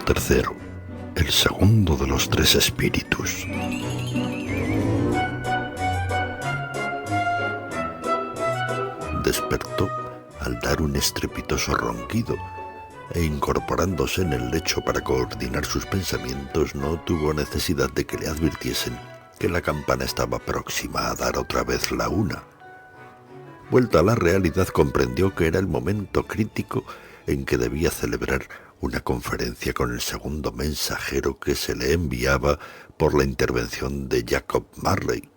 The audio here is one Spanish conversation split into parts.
Tercero, el segundo de los tres espíritus. Despertó al dar un estrepitoso ronquido e incorporándose en el lecho para coordinar sus pensamientos, no tuvo necesidad de que le advirtiesen que la campana estaba próxima a dar otra vez la 1. Vuelto a la realidad, comprendió que era el momento crítico en que debía celebrar una conferencia con el segundo mensajero que se le enviaba por la intervención de Jacob Marley,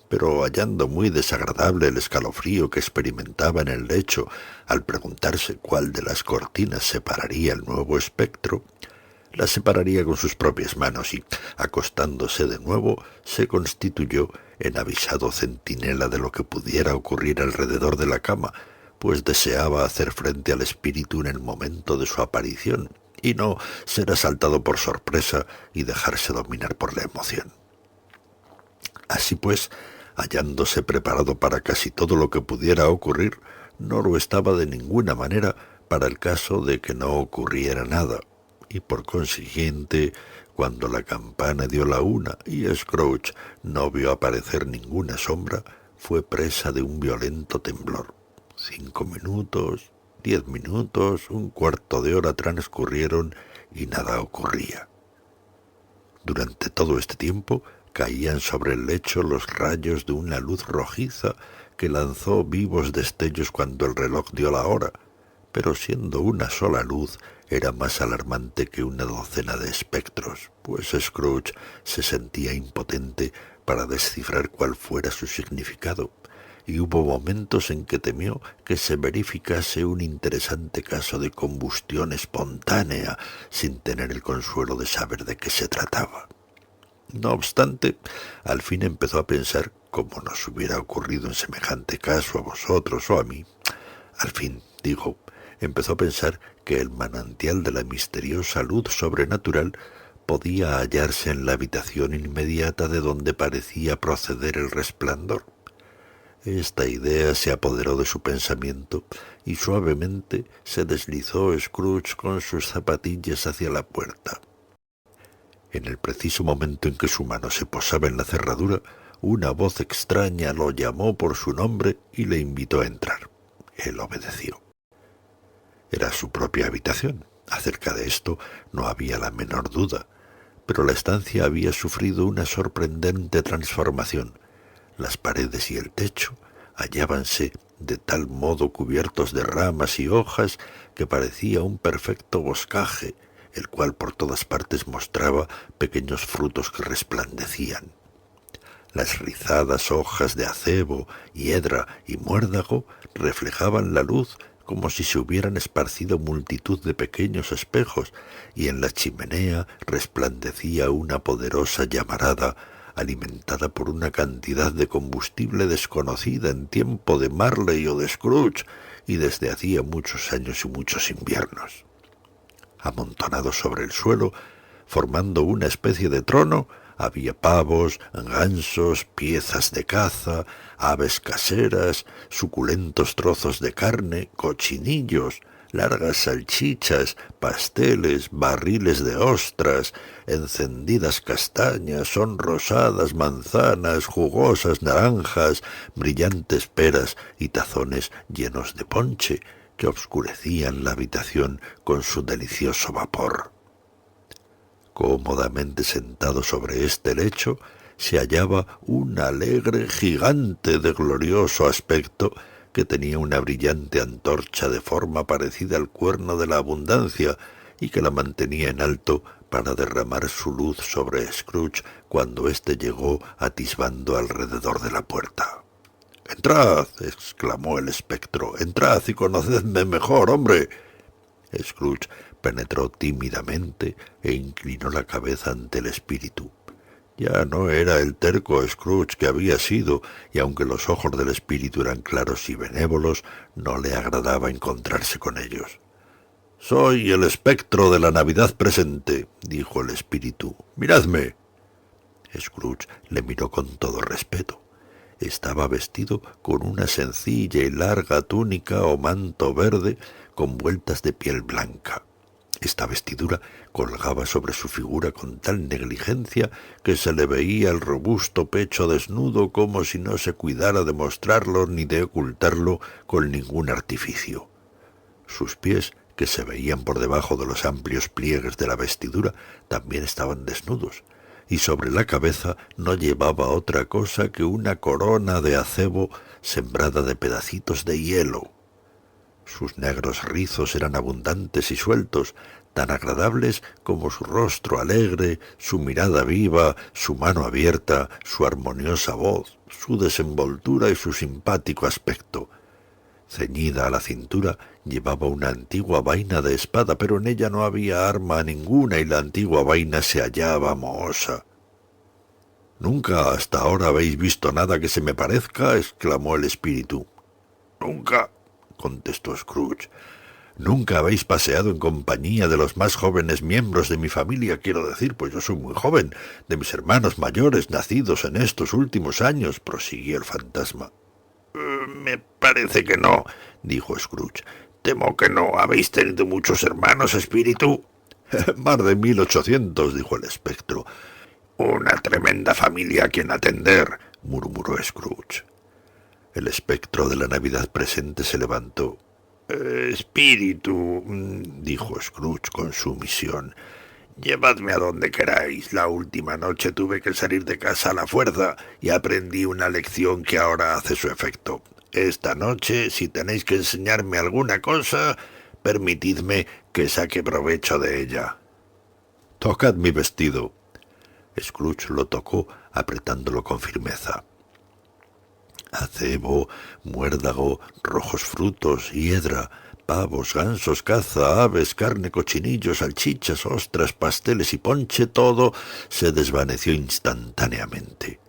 pero hallando muy desagradable el escalofrío que experimentaba en el lecho al preguntarse cuál de las cortinas separaría el nuevo espectro, la separaría con sus propias manos y, acostándose de nuevo, se constituyó en avisado centinela de lo que pudiera ocurrir alrededor de la cama, pues deseaba hacer frente al espíritu en el momento de su aparición y no ser asaltado por sorpresa y dejarse dominar por la emoción. Así pues, hallándose preparado para casi todo lo que pudiera ocurrir, no lo estaba de ninguna manera para el caso de que no ocurriera nada, y por consiguiente, cuando la campana dio la 1 y Scrooge no vio aparecer ninguna sombra, fue presa de un violento temblor. 5 minutos, 10 minutos, un cuarto de hora transcurrieron y nada ocurría. Durante todo este tiempo caían sobre el lecho los rayos de una luz rojiza que lanzó vivos destellos cuando el reloj dio la hora, pero siendo una sola luz era más alarmante que una docena de espectros, pues Scrooge se sentía impotente para descifrar cuál fuera su significado, y hubo momentos en que temió que se verificase un interesante caso de combustión espontánea sin tener el consuelo de saber de qué se trataba. No obstante, al fin empezó a pensar, como nos hubiera ocurrido en semejante caso a vosotros o a mí, al fin, digo, empezó a pensar que el manantial de la misteriosa luz sobrenatural podía hallarse en la habitación inmediata de donde parecía proceder el resplandor. Esta idea se apoderó de su pensamiento y suavemente se deslizó Scrooge con sus zapatillas hacia la puerta. En el preciso momento en que su mano se posaba en la cerradura, una voz extraña lo llamó por su nombre y le invitó a entrar. Él obedeció. Era su propia habitación. Acerca de esto no había la menor duda, pero la estancia había sufrido una sorprendente transformación. Las paredes y el techo hallábanse de tal modo cubiertos de ramas y hojas que parecía un perfecto boscaje, el cual por todas partes mostraba pequeños frutos que resplandecían. Las rizadas hojas de acebo, hiedra y muérdago reflejaban la luz como si se hubieran esparcido multitud de pequeños espejos, y en la chimenea resplandecía una poderosa llamarada alimentada por una cantidad de combustible desconocida en tiempo de Marley o de Scrooge y desde hacía muchos años y muchos inviernos. Amontonados sobre el suelo, formando una especie de trono, había pavos, gansos, piezas de caza, aves caseras, suculentos trozos de carne, cochinillos, largas salchichas, pasteles, barriles de ostras, encendidas castañas, sonrosadas manzanas, jugosas naranjas, brillantes peras y tazones llenos de ponche que obscurecían la habitación con su delicioso vapor. Cómodamente sentado sobre este lecho se hallaba un alegre gigante de glorioso aspecto que tenía una brillante antorcha de forma parecida al cuerno de la abundancia y que la mantenía en alto para derramar su luz sobre Scrooge cuando éste llegó atisbando alrededor de la puerta. «¡Entrad!», exclamó el espectro. «¡Entrad y conocedme mejor, hombre!». Scrooge penetró tímidamente e inclinó la cabeza ante el espíritu. Ya no era el terco Scrooge que había sido, y aunque los ojos del espíritu eran claros y benévolos, no le agradaba encontrarse con ellos. «Soy el espectro de la Navidad presente», dijo el espíritu. «Miradme». Scrooge le miró con todo respeto. Estaba vestido con una sencilla y larga túnica o manto verde con vueltas de piel blanca. Esta vestidura colgaba sobre su figura con tal negligencia que se le veía el robusto pecho desnudo como si no se cuidara de mostrarlo ni de ocultarlo con ningún artificio. Sus pies, que se veían por debajo de los amplios pliegues de la vestidura, también estaban desnudos, y sobre la cabeza no llevaba otra cosa que una corona de acebo sembrada de pedacitos de hielo. Sus negros rizos eran abundantes y sueltos, tan agradables como su rostro alegre, su mirada viva, su mano abierta, su armoniosa voz, su desenvoltura y su simpático aspecto. Ceñida a la cintura llevaba una antigua vaina de espada, pero en ella no había arma ninguna y la antigua vaina se hallaba mohosa. «Nunca hasta ahora habéis visto nada que se me parezca», exclamó el espíritu. «Nunca», contestó Scrooge. «Nunca habéis paseado en compañía de los más jóvenes miembros de mi familia, quiero decir, pues yo soy muy joven, de mis hermanos mayores nacidos en estos últimos años», prosiguió el fantasma. «Me parece que no», dijo Scrooge. «Temo que no. ¿Habéis tenido muchos hermanos, espíritu?» «Más de 1800», dijo el espectro. «Una tremenda familia a quien atender», murmuró Scrooge. El espectro de la Navidad presente se levantó. «Espíritu», dijo Scrooge con sumisión, «llevadme a donde queráis. La última noche tuve que salir de casa a la fuerza y aprendí una lección que ahora hace su efecto. Esta noche, si tenéis que enseñarme alguna cosa, permitidme que saque provecho de ella». «Tocad mi vestido». Scrooge lo tocó, apretándolo con firmeza. Acebo, muérdago, rojos frutos, hiedra, pavos, gansos, caza, aves, carne, cochinillos, salchichas, ostras, pasteles y ponche, todo se desvaneció instantáneamente.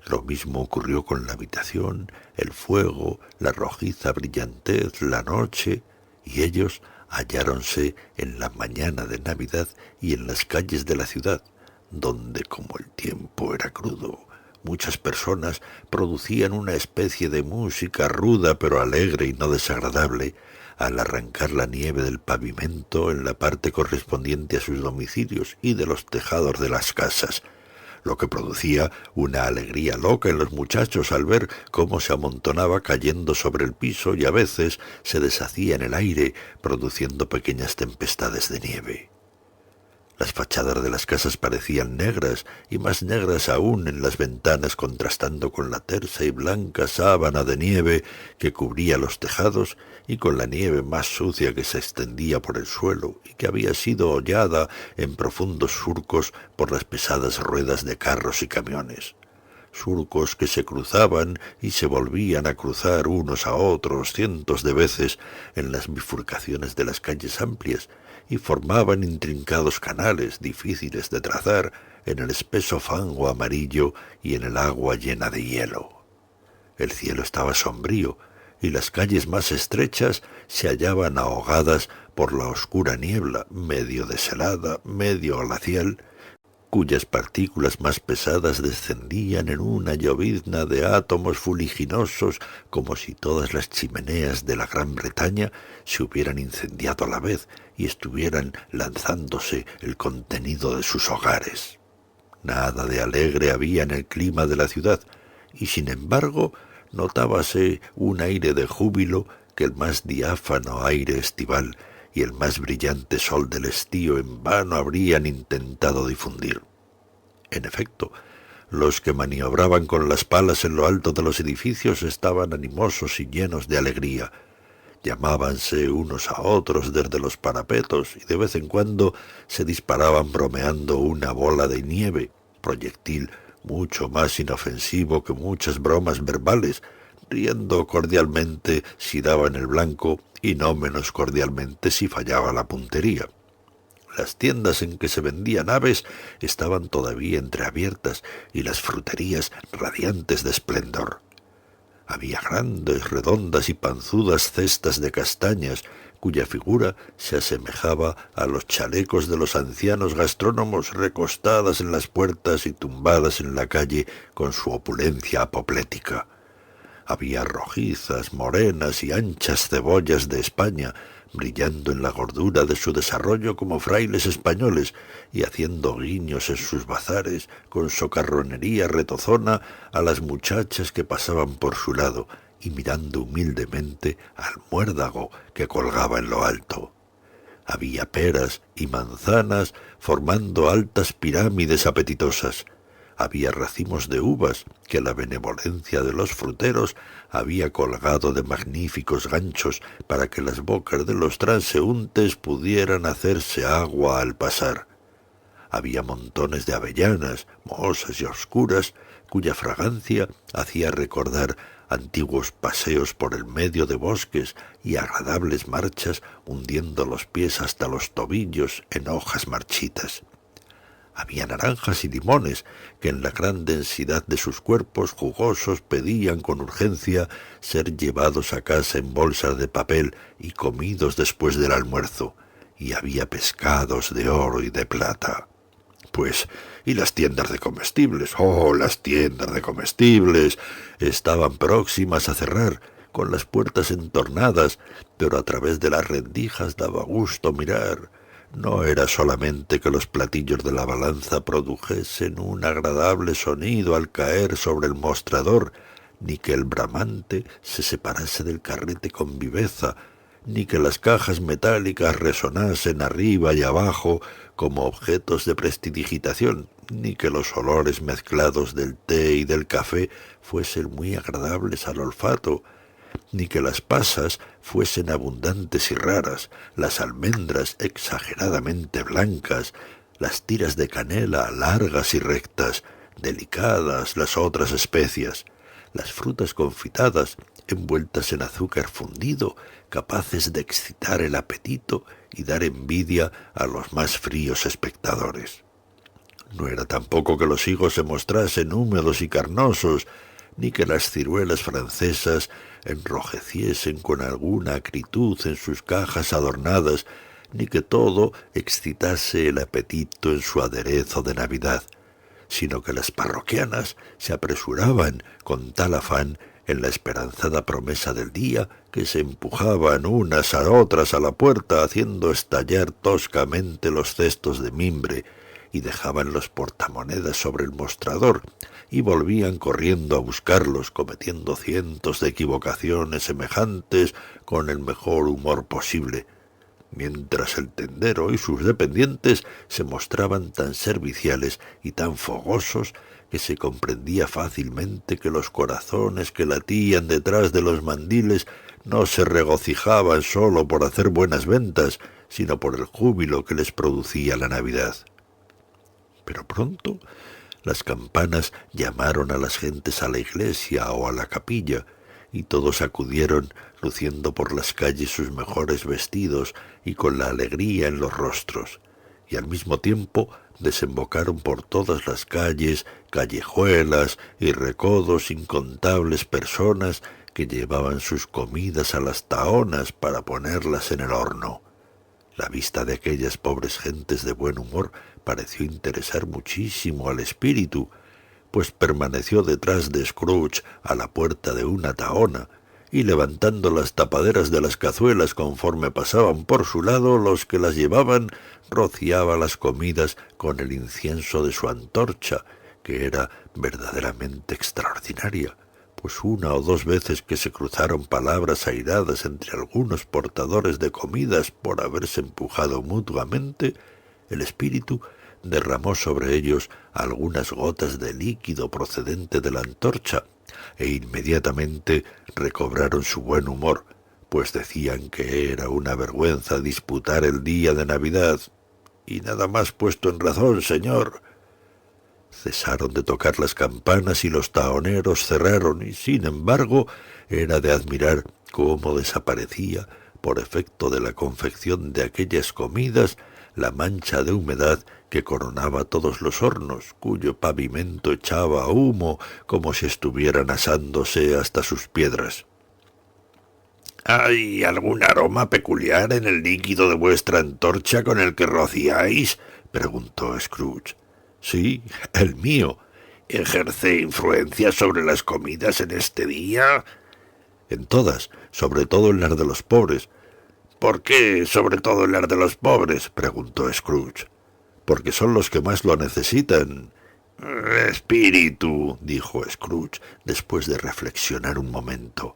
Lo mismo ocurrió con la habitación, el fuego, la rojiza brillantez, la noche, y ellos halláronse en la mañana de Navidad y en las calles de la ciudad, donde, como el tiempo era crudo, muchas personas producían una especie de música ruda pero alegre y no desagradable al arrancar la nieve del pavimento en la parte correspondiente a sus domicilios y de los tejados de las casas, lo que producía una alegría loca en los muchachos al ver cómo se amontonaba cayendo sobre el piso y a veces se deshacía en el aire, produciendo pequeñas tempestades de nieve. Las fachadas de las casas parecían negras, y más negras aún en las ventanas, contrastando con la tersa y blanca sábana de nieve que cubría los tejados y con la nieve más sucia que se extendía por el suelo y que había sido hollada en profundos surcos por las pesadas ruedas de carros y camiones. Surcos que se cruzaban y se volvían a cruzar unos a otros cientos de veces en las bifurcaciones de las calles amplias, y formaban intrincados canales difíciles de trazar en el espeso fango amarillo y en el agua llena de hielo. El cielo estaba sombrío, y las calles más estrechas se hallaban ahogadas por la oscura niebla, medio deshelada, medio glacial, cuyas partículas más pesadas descendían en una llovizna de átomos fuliginosos como si todas las chimeneas de la Gran Bretaña se hubieran incendiado a la vez y estuvieran lanzándose el contenido de sus hogares. Nada de alegre había en el clima de la ciudad, y sin embargo notábase un aire de júbilo que el más diáfano aire estival y el más brillante sol del estío en vano habrían intentado difundir. En efecto, los que maniobraban con las palas en lo alto de los edificios estaban animosos y llenos de alegría. Llamábanse unos a otros desde los parapetos y de vez en cuando se disparaban bromeando una bola de nieve, proyectil mucho más inofensivo que muchas bromas verbales, riendo cordialmente si daban el blanco y no menos cordialmente si fallaba la puntería. Las tiendas en que se vendían aves estaban todavía entreabiertas y las fruterías radiantes de esplendor. Había grandes, redondas y panzudas cestas de castañas, cuya figura se asemejaba a los chalecos de los ancianos gastrónomos recostadas en las puertas y tumbadas en la calle con su opulencia apoplética. Había rojizas, morenas y anchas cebollas de España, brillando en la gordura de su desarrollo como frailes españoles y haciendo guiños en sus bazares con socarronería retozona a las muchachas que pasaban por su lado y mirando humildemente al muérdago que colgaba en lo alto. Había peras y manzanas formando altas pirámides apetitosas. Había racimos de uvas que la benevolencia de los fruteros había colgado de magníficos ganchos para que las bocas de los transeúntes pudieran hacerse agua al pasar. Había montones de avellanas, mohosas y oscuras, cuya fragancia hacía recordar antiguos paseos por el medio de bosques y agradables marchas hundiendo los pies hasta los tobillos en hojas marchitas. Había naranjas y limones que en la gran densidad de sus cuerpos jugosos pedían con urgencia ser llevados a casa en bolsas de papel y comidos después del almuerzo, y había pescados de oro y de plata. Pues, ¿y las tiendas de comestibles? ¡Oh, las tiendas de comestibles! Estaban próximas a cerrar, con las puertas entornadas, pero a través de las rendijas daba gusto mirar. No era solamente que los platillos de la balanza produjesen un agradable sonido al caer sobre el mostrador, ni que el bramante se separase del carrete con viveza, ni que las cajas metálicas resonasen arriba y abajo como objetos de prestidigitación, ni que los olores mezclados del té y del café fuesen muy agradables al olfato, ni que las pasas fuesen abundantes y raras, las almendras exageradamente blancas, las tiras de canela largas y rectas, delicadas las otras especias, las frutas confitadas envueltas en azúcar fundido, capaces de excitar el apetito y dar envidia a los más fríos espectadores. No era tampoco que los higos se mostrasen húmedos y carnosos, ni que las ciruelas francesas enrojeciesen con alguna acritud en sus cajas adornadas, ni que todo excitase el apetito en su aderezo de Navidad, sino que las parroquianas se apresuraban con tal afán en la esperanzada promesa del día que se empujaban unas a otras a la puerta haciendo estallar toscamente los cestos de mimbre y dejaban los portamonedas sobre el mostrador y volvían corriendo a buscarlos cometiendo cientos de equivocaciones semejantes con el mejor humor posible, mientras el tendero y sus dependientes se mostraban tan serviciales y tan fogosos que se comprendía fácilmente que los corazones que latían detrás de los mandiles no se regocijaban sólo por hacer buenas ventas, sino por el júbilo que les producía la Navidad. Pero pronto las campanas llamaron a las gentes a la iglesia o a la capilla, y todos acudieron luciendo por las calles sus mejores vestidos y con la alegría en los rostros, y al mismo tiempo desembocaron por todas las calles, callejuelas y recodos incontables personas que llevaban sus comidas a las tahonas para ponerlas en el horno. La vista de aquellas pobres gentes de buen humor pareció interesar muchísimo al espíritu, pues permaneció detrás de Scrooge a la puerta de una tahona, y levantando las tapaderas de las cazuelas conforme pasaban por su lado los que las llevaban, rociaba las comidas con el incienso de su antorcha, que era verdaderamente extraordinaria, pues una o dos veces que se cruzaron palabras airadas entre algunos portadores de comidas por haberse empujado mutuamente, el espíritu derramó sobre ellos algunas gotas de líquido procedente de la antorcha, e inmediatamente recobraron su buen humor, pues decían que era una vergüenza disputar el día de Navidad. Y nada más puesto en razón, señor. Cesaron de tocar las campanas y los tahoneros cerraron, y sin embargo era de admirar cómo desaparecía, por efecto de la confección de aquellas comidas, la mancha de humedad que coronaba todos los hornos, cuyo pavimento echaba humo como si estuvieran asándose hasta sus piedras. —¿Hay algún aroma peculiar en el líquido de vuestra antorcha con el que rociáis? —preguntó Scrooge. —Sí, el mío. —¿Ejerce influencia sobre las comidas en este día? —En todas, sobre todo en las de los pobres. ¿Por qué sobre todo hablar de los pobres?, preguntó Scrooge. Porque son los que más lo necesitan. Espíritu, dijo Scrooge, después de reflexionar un momento.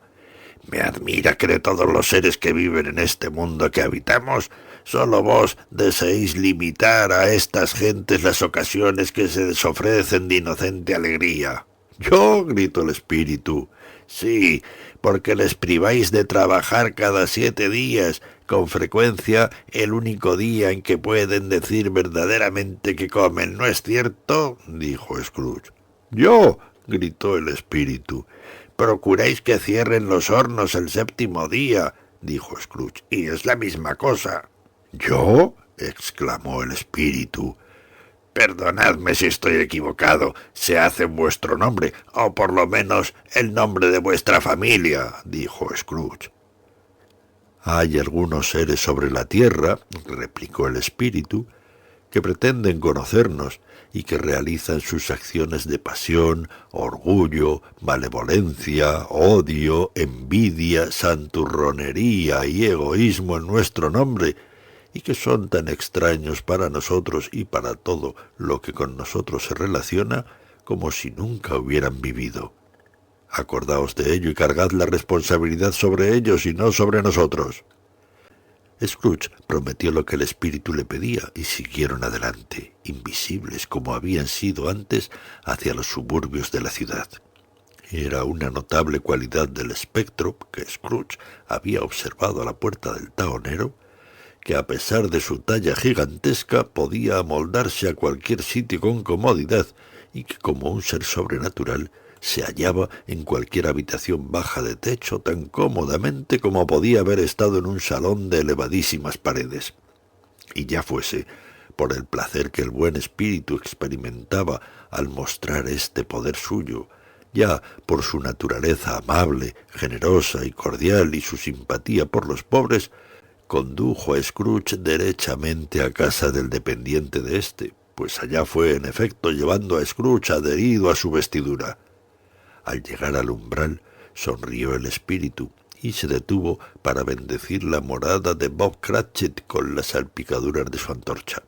Me admira que de todos los seres que viven en este mundo que habitamos, solo vos deseéis limitar a estas gentes las ocasiones que se les ofrecen de inocente alegría. —¿Yo? —gritó el espíritu. —Sí, porque les priváis de trabajar cada 7 días, con frecuencia el único día en que pueden decir verdaderamente que comen, ¿no es cierto? —dijo Scrooge. —¿Yo? —gritó el espíritu. —Procuráis que cierren los hornos el 7º día —dijo Scrooge—, y es la misma cosa. —¿Yo? —exclamó el espíritu. —Perdonadme si estoy equivocado. Se hace en vuestro nombre, o por lo menos el nombre de vuestra familia —dijo Scrooge. —Hay algunos seres sobre la tierra —replicó el espíritu— que pretenden conocernos y que realizan sus acciones de pasión, orgullo, malevolencia, odio, envidia, santurronería y egoísmo en nuestro nombre, y que son tan extraños para nosotros y para todo lo que con nosotros se relaciona como si nunca hubieran vivido. Acordaos de ello y cargad la responsabilidad sobre ellos y no sobre nosotros. Scrooge prometió lo que el espíritu le pedía y siguieron adelante, invisibles como habían sido antes, hacia los suburbios de la ciudad. Era una notable cualidad del espectro que Scrooge había observado a la puerta del tahonero, que a pesar de su talla gigantesca podía amoldarse a cualquier sitio con comodidad y que como un ser sobrenatural se hallaba en cualquier habitación baja de techo tan cómodamente como podía haber estado en un salón de elevadísimas paredes. Y ya fuese por el placer que el buen espíritu experimentaba al mostrar este poder suyo, ya por su naturaleza amable, generosa y cordial y su simpatía por los pobres, condujo a Scrooge derechamente a casa del dependiente de éste, pues allá fue en efecto llevando a Scrooge adherido a su vestidura. Al llegar al umbral, sonrió el espíritu y se detuvo para bendecir la morada de Bob Cratchit con las salpicaduras de su antorcha.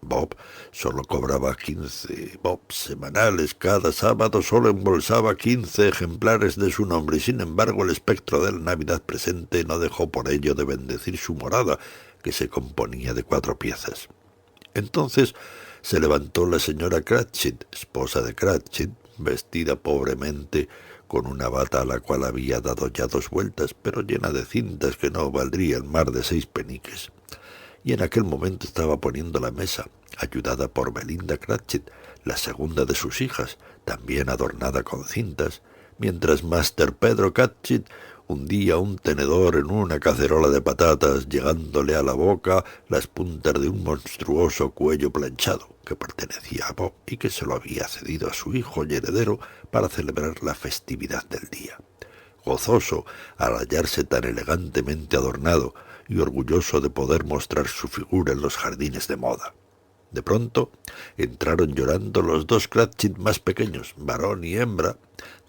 Bob solo cobraba 15 bobs semanales cada sábado, solo embolsaba 15 ejemplares de su nombre, y sin embargo el espectro de la Navidad presente no dejó por ello de bendecir su morada, que se componía de 4 piezas. Entonces se levantó la señora Cratchit, esposa de Cratchit, vestida pobremente, con una bata a la cual había dado ya 2 vueltas, pero llena de cintas que no valdrían más de 6 peniques. Y en aquel momento estaba poniendo la mesa, ayudada por Belinda Cratchit, la segunda de sus hijas, también adornada con cintas, mientras Master Pedro Cratchit hundía un tenedor en una cacerola de patatas, llegándole a la boca las puntas de un monstruoso cuello planchado, que pertenecía a Bob y que se lo había cedido a su hijo y heredero para celebrar la festividad del día. Gozoso al hallarse tan elegantemente adornado y orgulloso de poder mostrar su figura en los jardines de moda. De pronto entraron llorando los 2 Cratchit más pequeños, varón y hembra,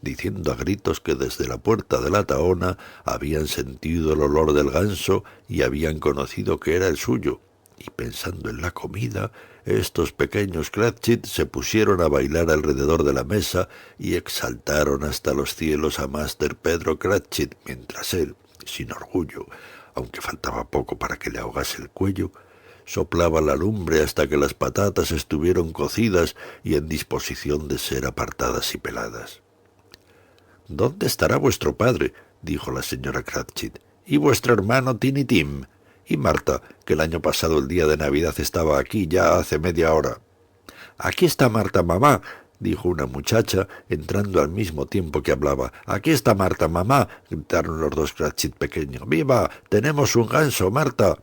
diciendo a gritos que desde la puerta de la tahona habían sentido el olor del ganso y habían conocido que era el suyo, y pensando en la comida, estos pequeños Cratchit se pusieron a bailar alrededor de la mesa y exaltaron hasta los cielos a Master Pedro Cratchit, mientras él, sin orgullo, aunque faltaba poco para que le ahogase el cuello, soplaba la lumbre hasta que las patatas estuvieron cocidas y en disposición de ser apartadas y peladas. —¿Dónde estará vuestro padre? —dijo la señora Cratchit—, y vuestro hermano Tiny Tim, y Marta, que el año pasado el día de Navidad estaba aquí ya hace media hora. —Aquí está Marta, mamá —dijo una muchacha, entrando al mismo tiempo que hablaba. —Aquí está Marta, mamá —gritaron los 2 Cratchit pequeños—. —¡Viva! ¡Tenemos un ganso, Marta!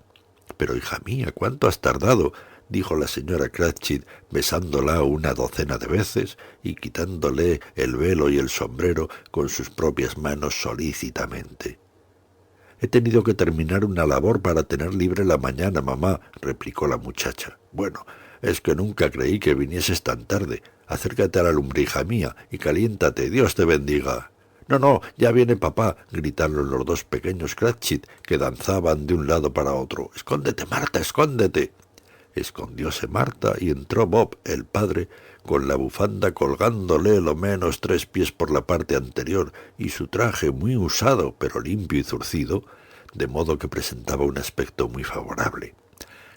—Pero, hija mía, ¿cuánto has tardado? —dijo la señora Cratchit, besándola una docena de veces y quitándole el velo y el sombrero con sus propias manos solícitamente. —He tenido que terminar una labor para tener libre la mañana, mamá —replicó la muchacha. —Bueno, es que nunca creí que vinieses tan tarde. Acércate a la lumbre, hija mía, y caliéntate. Dios te bendiga. «No, no, ya viene papá», gritaron los dos pequeños Cratchit, que danzaban de un lado para otro. «¡Escóndete, Marta, escóndete!». Escondióse Marta y entró Bob, el padre, con la bufanda colgándole lo menos 3 pies por la parte anterior y su traje muy usado, pero limpio y zurcido, de modo que presentaba un aspecto muy favorable.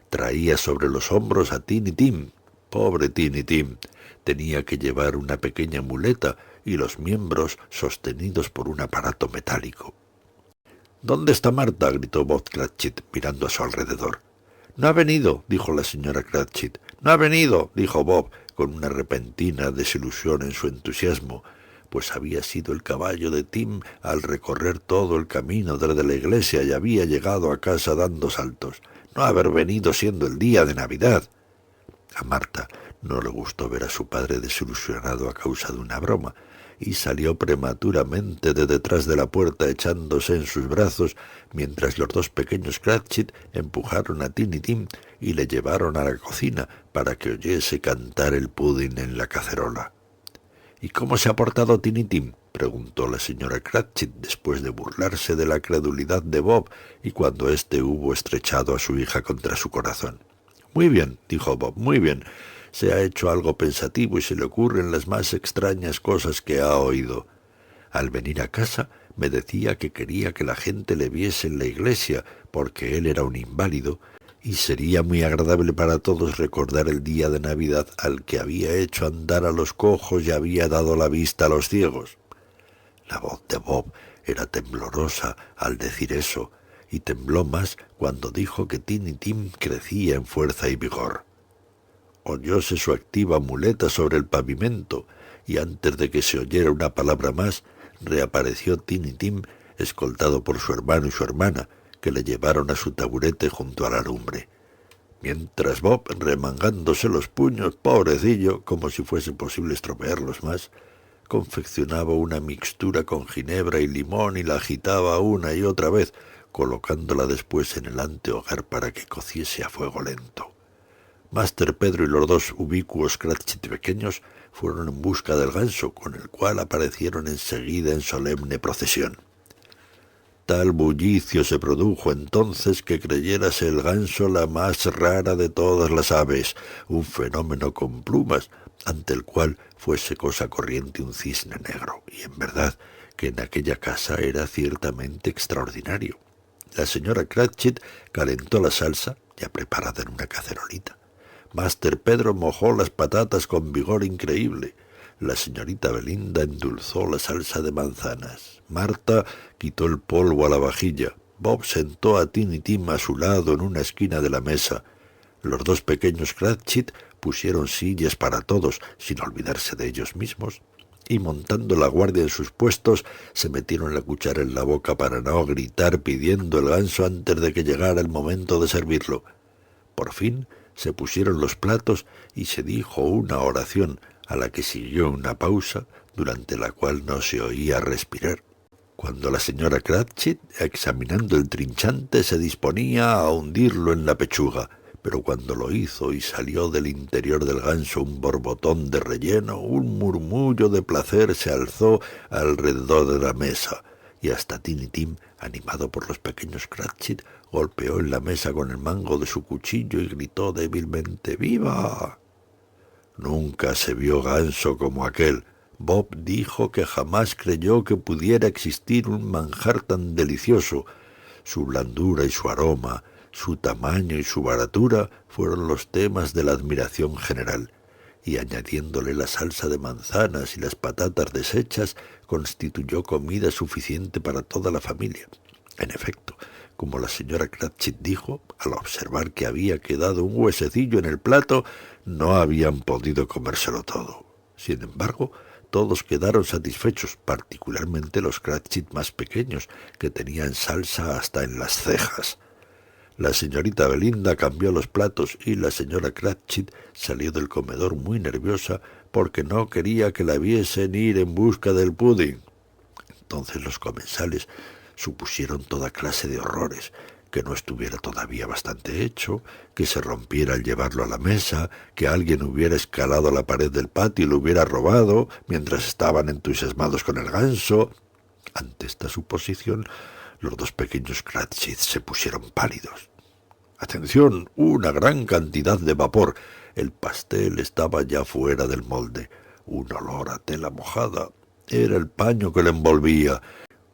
Traía sobre los hombros a Tiny Tim. Pobre Tiny Tim. Tenía que llevar una pequeña muleta y los miembros sostenidos por un aparato metálico. «¿Dónde está Marta?», gritó Bob Cratchit, mirando a su alrededor. «No ha venido», dijo la señora Cratchit. «No ha venido», dijo Bob, con una repentina desilusión en su entusiasmo, pues había sido el caballo de Tim al recorrer todo el camino desde la iglesia y había llegado a casa dando saltos. «No haber venido siendo el día de Navidad». A Marta no le gustó ver a su padre desilusionado a causa de una broma, y salió prematuramente de detrás de la puerta echándose en sus brazos, mientras los dos pequeños Cratchit empujaron a Tiny Tim y le llevaron a la cocina para que oyese cantar el pudding en la cacerola. «¿Y cómo se ha portado Tiny Tim?», preguntó la señora Cratchit después de burlarse de la credulidad de Bob y cuando éste hubo estrechado a su hija contra su corazón. «Muy bien», dijo Bob, «muy bien. Se ha hecho algo pensativo y se le ocurren las más extrañas cosas que ha oído. Al venir a casa me decía que quería que la gente le viese en la iglesia porque él era un inválido y sería muy agradable para todos recordar el día de Navidad al que había hecho andar a los cojos y había dado la vista a los ciegos». La voz de Bob era temblorosa al decir eso, y tembló más cuando dijo que Tiny Tim crecía en fuerza y vigor. Oyóse su activa muleta sobre el pavimento, y antes de que se oyera una palabra más, reapareció Tiny Tim, escoltado por su hermano y su hermana, que le llevaron a su taburete junto a la lumbre. Mientras Bob, remangándose los puños, pobrecillo, como si fuese posible estropearlos más, confeccionaba una mixtura con ginebra y limón y la agitaba una y otra vez, colocándola después en el antehogar para que cociese a fuego lento. Máster Pedro y los dos ubicuos Cratchit pequeños fueron en busca del ganso, con el cual aparecieron enseguida en solemne procesión. Tal bullicio se produjo entonces que creyérase el ganso la más rara de todas las aves, un fenómeno con plumas, ante el cual fuese cosa corriente un cisne negro, y en verdad que en aquella casa era ciertamente extraordinario. La señora Cratchit calentó la salsa, ya preparada en una cacerolita. Máster Pedro mojó las patatas con vigor increíble. La señorita Belinda endulzó la salsa de manzanas. Marta quitó el polvo a la vajilla. Bob sentó a Tiny Tim a su lado en una esquina de la mesa. Los dos pequeños Cratchit pusieron sillas para todos, sin olvidarse de ellos mismos, y montando la guardia en sus puestos, se metieron la cuchara en la boca para no gritar pidiendo el ganso antes de que llegara el momento de servirlo. Por fin se pusieron los platos y se dijo una oración, a la que siguió una pausa, durante la cual no se oía respirar. Cuando la señora Cratchit, examinando el trinchante, se disponía a hundirlo en la pechuga, pero cuando lo hizo y salió del interior del ganso un borbotón de relleno, un murmullo de placer se alzó alrededor de la mesa, y hasta Tiny Tim, animado por los pequeños Cratchit, golpeó en la mesa con el mango de su cuchillo y gritó débilmente «¡Viva!». Nunca se vio ganso como aquel. Bob dijo que jamás creyó que pudiera existir un manjar tan delicioso. Su blandura y su aroma, su tamaño y su baratura fueron los temas de la admiración general, y añadiéndole la salsa de manzanas y las patatas deshechas, constituyó comida suficiente para toda la familia. En efecto, como la señora Cratchit dijo, al observar que había quedado un huesecillo en el plato, no habían podido comérselo todo. Sin embargo, todos quedaron satisfechos, particularmente los Cratchit más pequeños, que tenían salsa hasta en las cejas. La señorita Belinda cambió los platos y la señora Cratchit salió del comedor muy nerviosa porque no quería que la viesen ir en busca del pudding. Entonces los comensales supusieron toda clase de horrores, que no estuviera todavía bastante hecho, que se rompiera al llevarlo a la mesa, que alguien hubiera escalado la pared del patio y lo hubiera robado mientras estaban entusiasmados con el ganso. Ante esta suposición, los dos pequeños Cratchit se pusieron pálidos. «¡Atención! ¡Una gran cantidad de vapor! El pastel estaba ya fuera del molde. Un olor a tela mojada. Era el paño que le envolvía.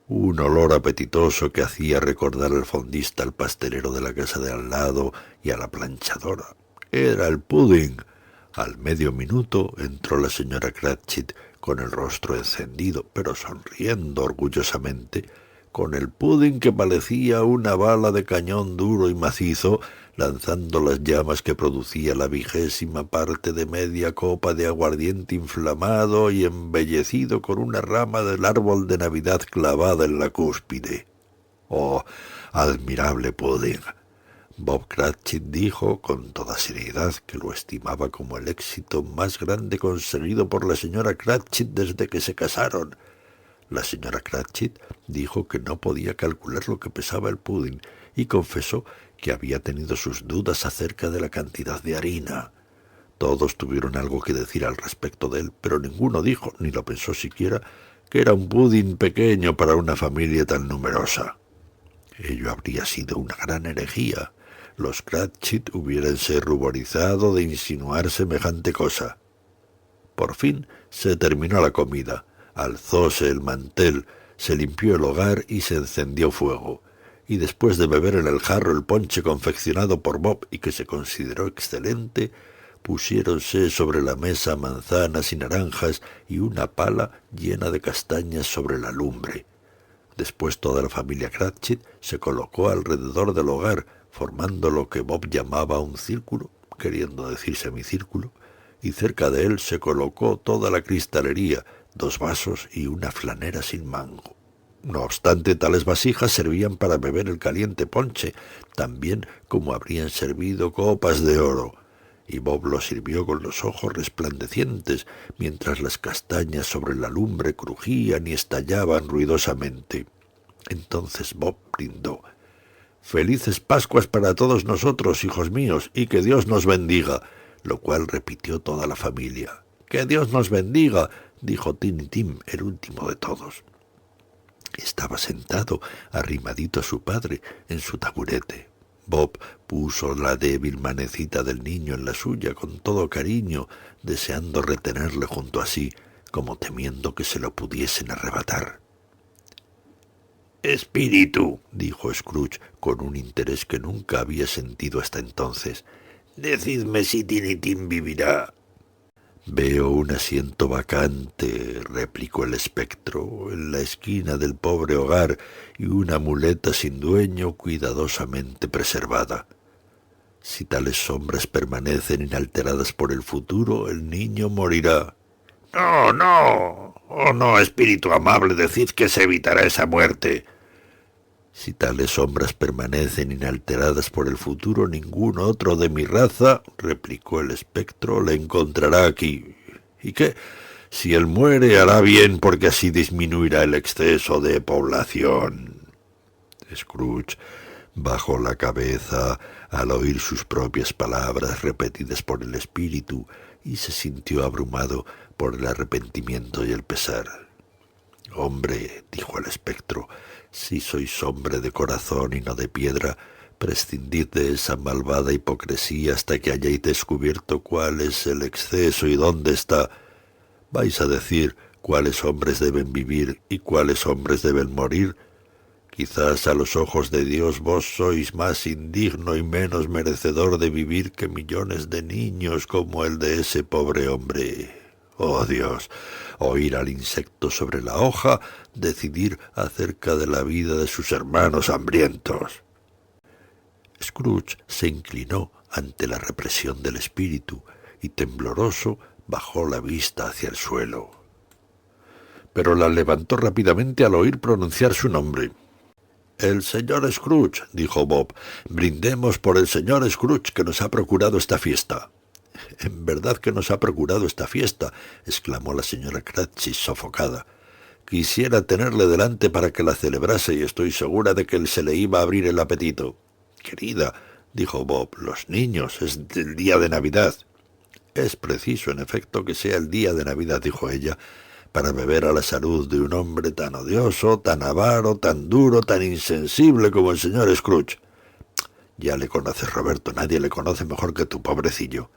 Un olor apetitoso que hacía recordar al fondista, al pastelero de la casa de al lado y a la planchadora. Era el pudding». Al medio minuto entró la señora Cratchit con el rostro encendido, pero sonriendo orgullosamente, con el pudding que parecía una bala de cañón duro y macizo, lanzando las llamas que producía la 20ª parte de media copa de aguardiente inflamado y embellecido con una rama del árbol de Navidad clavada en la cúspide. ¡Oh, admirable pudding! Bob Cratchit dijo con toda seriedad que lo estimaba como el éxito más grande conseguido por la señora Cratchit desde que se casaron. La señora Cratchit dijo que no podía calcular lo que pesaba el pudding y confesó que había tenido sus dudas acerca de la cantidad de harina. Todos tuvieron algo que decir al respecto de él, pero ninguno dijo, ni lo pensó siquiera, que era un pudding pequeño para una familia tan numerosa. Ello habría sido una gran herejía. Los Cratchit hubiéranse ruborizado de insinuar semejante cosa. Por fin se terminó la comida, alzóse el mantel, se limpió el hogar y se encendió fuego, y después de beber en el jarro el ponche confeccionado por Bob y que se consideró excelente, pusiéronse sobre la mesa manzanas y naranjas y una pala llena de castañas sobre la lumbre. Después toda la familia Cratchit se colocó alrededor del hogar, formando lo que Bob llamaba un círculo, queriendo decir semicírculo, y cerca de él se colocó toda la cristalería, 2 vasos y una flanera sin mango. No obstante, tales vasijas servían para beber el caliente ponche, también como habrían servido copas de oro, y Bob lo sirvió con los ojos resplandecientes, mientras las castañas sobre la lumbre crujían y estallaban ruidosamente. Entonces Bob brindó: «Felices Pascuas para todos nosotros, hijos míos, y que Dios nos bendiga», lo cual repitió toda la familia. «¡Que Dios nos bendiga!», dijo Tiny Tim, el último de todos. Estaba sentado, arrimadito a su padre, en su taburete. Bob puso la débil manecita del niño en la suya con todo cariño, deseando retenerle junto a sí, como temiendo que se lo pudiesen arrebatar. «Espíritu», dijo Scrooge, con un interés que nunca había sentido hasta entonces, «decidme si Tiny Tim vivirá». «Veo un asiento vacante», replicó el espectro, «en la esquina del pobre hogar y una muleta sin dueño cuidadosamente preservada. Si tales sombras permanecen inalteradas por el futuro, el niño morirá». «No, no, oh no, espíritu amable, decid que se evitará esa muerte». «Si tales sombras permanecen inalteradas por el futuro, ningún otro de mi raza», replicó el espectro, «le encontrará aquí. ¿Y qué? Si él muere, hará bien, porque así disminuirá el exceso de población». Scrooge bajó la cabeza al oír sus propias palabras repetidas por el espíritu y se sintió abrumado por el arrepentimiento y el pesar. «Hombre», dijo el espectro, «si sois hombre de corazón y no de piedra, prescindid de esa malvada hipocresía hasta que hayáis descubierto cuál es el exceso y dónde está. ¿Vais a decir cuáles hombres deben vivir y cuáles hombres deben morir? Quizás a los ojos de Dios vos sois más indigno y menos merecedor de vivir que millones de niños como el de ese pobre hombre. Oh Dios, oír al insecto sobre la hoja, decidir acerca de la vida de sus hermanos hambrientos». Scrooge se inclinó ante la represión del espíritu y tembloroso bajó la vista hacia el suelo. Pero la levantó rápidamente al oír pronunciar su nombre. «El señor Scrooge», dijo Bob, «brindemos por el señor Scrooge que nos ha procurado esta fiesta». «En verdad que nos ha procurado esta fiesta», exclamó la señora Cratchit sofocada. «Quisiera tenerle delante para que la celebrase y estoy segura de que se le iba a abrir el apetito». «Querida», dijo Bob, «los niños, es el día de Navidad». «Es preciso, en efecto, que sea el día de Navidad», dijo ella, para beber a la salud de un hombre tan odioso, tan avaro, tan duro, tan insensible como el señor Scrooge. Ya le conoces, Roberto, nadie le conoce mejor que tu pobrecillo.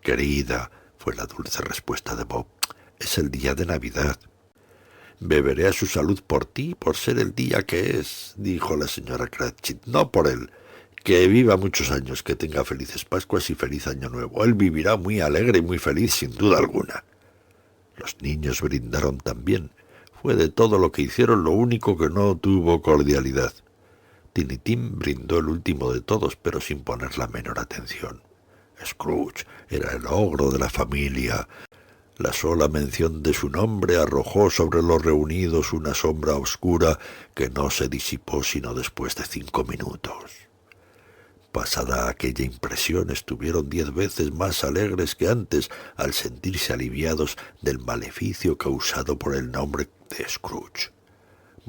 Querida, fue la dulce respuesta de Bob, es el día de Navidad. Beberé a su salud por ti, por ser el día que es, dijo la señora Cratchit, no por él. Que viva muchos años, que tenga felices Pascuas y feliz Año Nuevo. Él vivirá muy alegre y muy feliz, sin duda alguna. Los niños brindaron también. Fue de todo lo que hicieron lo único que no tuvo cordialidad. Tiny Tim brindó el último de todos, pero sin poner la menor atención. Scrooge era el ogro de la familia. La sola mención de su nombre arrojó sobre los reunidos una sombra oscura que no se disipó sino después de 5 minutos. Pasada aquella impresión, estuvieron 10 veces más alegres que antes al sentirse aliviados del maleficio causado por el nombre de Scrooge.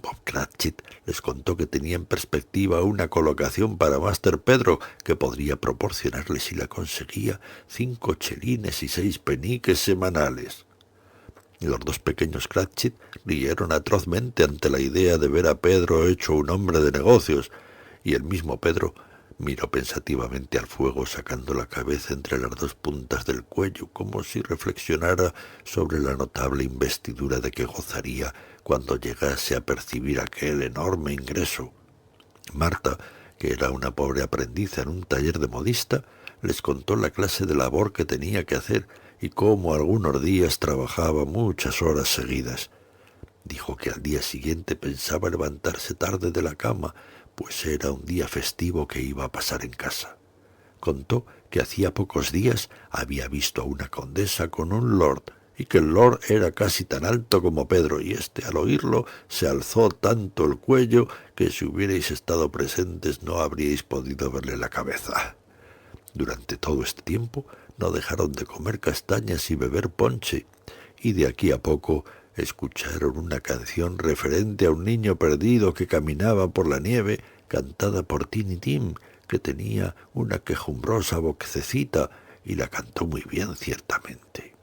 Bob Cratchit les contó que tenía en perspectiva una colocación para Master Pedro que podría proporcionarle, si la conseguía, 5 chelines y 6 peniques semanales. Los dos pequeños Cratchit rieron atrozmente ante la idea de ver a Pedro hecho un hombre de negocios, y el mismo Pedro miró pensativamente al fuego, sacando la cabeza entre las 2 puntas del cuello, como si reflexionara sobre la notable investidura de que gozaría cuando llegase a percibir aquel enorme ingreso. Marta, que era una pobre aprendiz en un taller de modista, les contó la clase de labor que tenía que hacer y cómo algunos días trabajaba muchas horas seguidas. Dijo que al día siguiente pensaba levantarse tarde de la cama, pues era un día festivo que iba a pasar en casa. Contó que hacía pocos días había visto a una condesa con un lord, y que el lord era casi tan alto como Pedro, y éste, al oírlo, se alzó tanto el cuello que si hubierais estado presentes no habríais podido verle la cabeza. Durante todo este tiempo no dejaron de comer castañas y beber ponche, y de aquí a poco escucharon una canción referente a un niño perdido que caminaba por la nieve, cantada por Tiny Tim, que tenía una quejumbrosa vocecita, y la cantó muy bien, ciertamente.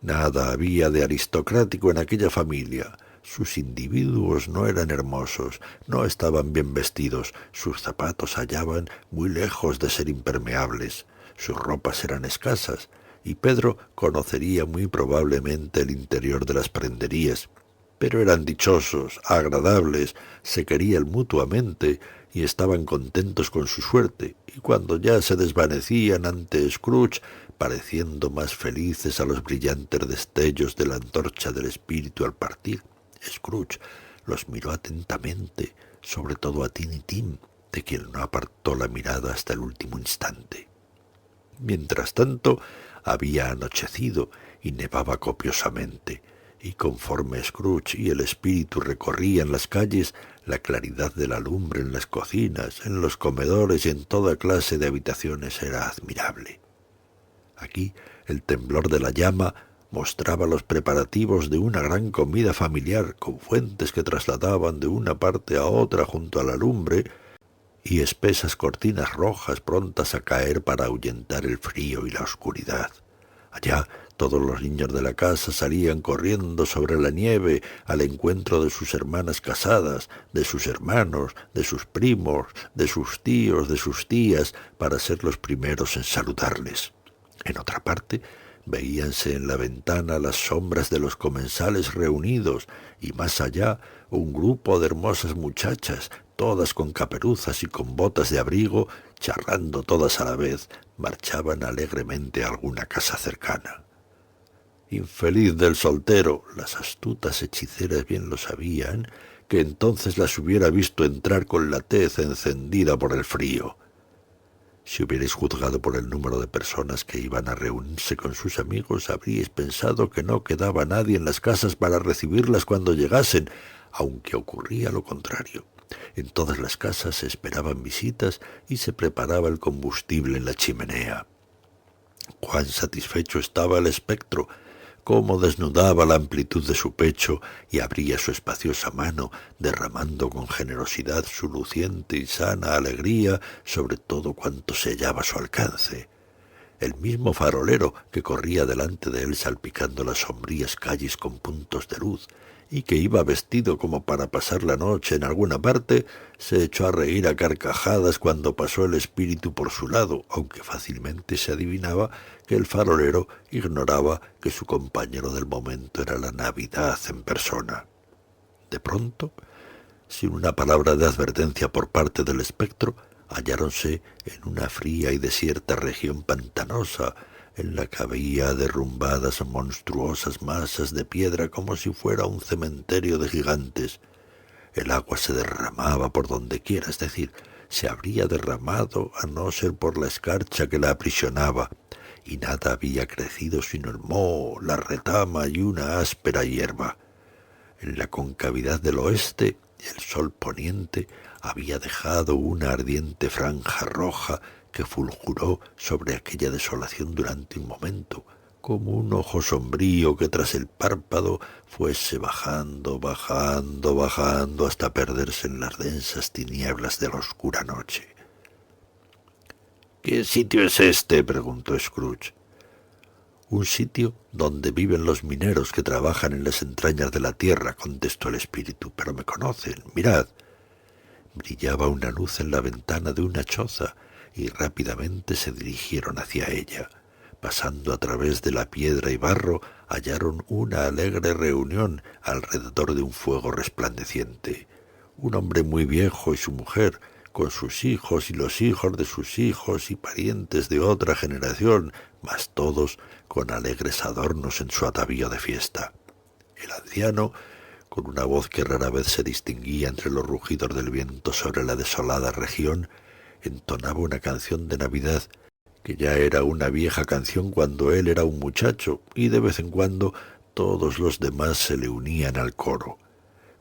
Nada había de aristocrático en aquella familia. Sus individuos no eran hermosos, no estaban bien vestidos, sus zapatos hallaban muy lejos de ser impermeables, sus ropas eran escasas, y Pedro conocería muy probablemente el interior de las prenderías. Pero eran dichosos, agradables, se querían mutuamente y estaban contentos con su suerte, y cuando ya se desvanecían ante Scrooge, pareciendo más felices a los brillantes destellos de la antorcha del espíritu al partir, Scrooge los miró atentamente, sobre todo a Tiny Tim, de quien no apartó la mirada hasta el último instante. Mientras tanto, había anochecido y nevaba copiosamente, y conforme Scrooge y el espíritu recorrían las calles, la claridad de la lumbre en las cocinas, en los comedores y en toda clase de habitaciones era admirable. Aquí el temblor de la llama mostraba los preparativos de una gran comida familiar, con fuentes que trasladaban de una parte a otra junto a la lumbre, y espesas cortinas rojas prontas a caer para ahuyentar el frío y la oscuridad. Allá todos los niños de la casa salían corriendo sobre la nieve al encuentro de sus hermanas casadas, de sus hermanos, de sus primos, de sus tíos, de sus tías, para ser los primeros en saludarles. En otra parte, veíanse en la ventana las sombras de los comensales reunidos, y más allá un grupo de hermosas muchachas, todas con caperuzas y con botas de abrigo, charlando todas a la vez, marchaban alegremente a alguna casa cercana. Infeliz del soltero, las astutas hechiceras bien lo sabían, que entonces las hubiera visto entrar con la tez encendida por el frío. Si hubierais juzgado por el número de personas que iban a reunirse con sus amigos, habríais pensado que no quedaba nadie en las casas para recibirlas cuando llegasen, aunque ocurría lo contrario. En todas las casas se esperaban visitas y se preparaba el combustible en la chimenea. Cuán satisfecho estaba el espectro, cómo desnudaba la amplitud de su pecho y abría su espaciosa mano, derramando con generosidad su luciente y sana alegría sobre todo cuanto se hallaba a su alcance. el mismo farolero que corría delante de él salpicando las sombrías calles con puntos de luz, y que iba vestido como para pasar la noche en alguna parte, se echó a reír a carcajadas cuando pasó el espíritu por su lado, aunque fácilmente se adivinaba que el farolero ignoraba que su compañero del momento era la Navidad en persona. De pronto, sin una palabra de advertencia por parte del espectro, halláronse en una fría y desierta región pantanosa, en la que había derrumbadas monstruosas masas de piedra como si fuera un cementerio de gigantes. El agua se derramaba por donde quiera, es decir, se habría derramado a no ser por la escarcha que la aprisionaba, y nada había crecido sino el moho, la retama y una áspera hierba. En la concavidad del oeste, el sol poniente había dejado una ardiente franja roja que fulguró sobre aquella desolación durante un momento, como un ojo sombrío que tras el párpado fuese bajando, bajando, bajando hasta perderse en las densas tinieblas de la oscura noche. —¿Qué sitio es este? —preguntó Scrooge. —Un sitio donde viven los mineros que trabajan en las entrañas de la tierra —contestó el espíritu—, pero me conocen. Mirad. Brillaba una luz en la ventana de una choza, y rápidamente se dirigieron hacia ella. Pasando a través de la piedra y barro, hallaron una alegre reunión alrededor de un fuego resplandeciente. Un hombre muy viejo y su mujer, con sus hijos y los hijos de sus hijos y parientes de otra generación, mas todos con alegres adornos en su atavío de fiesta. El anciano, con una voz que rara vez se distinguía entre los rugidos del viento sobre la desolada región, entonaba una canción de Navidad, que ya era una vieja canción cuando él era un muchacho, y de vez en cuando todos los demás se le unían al coro.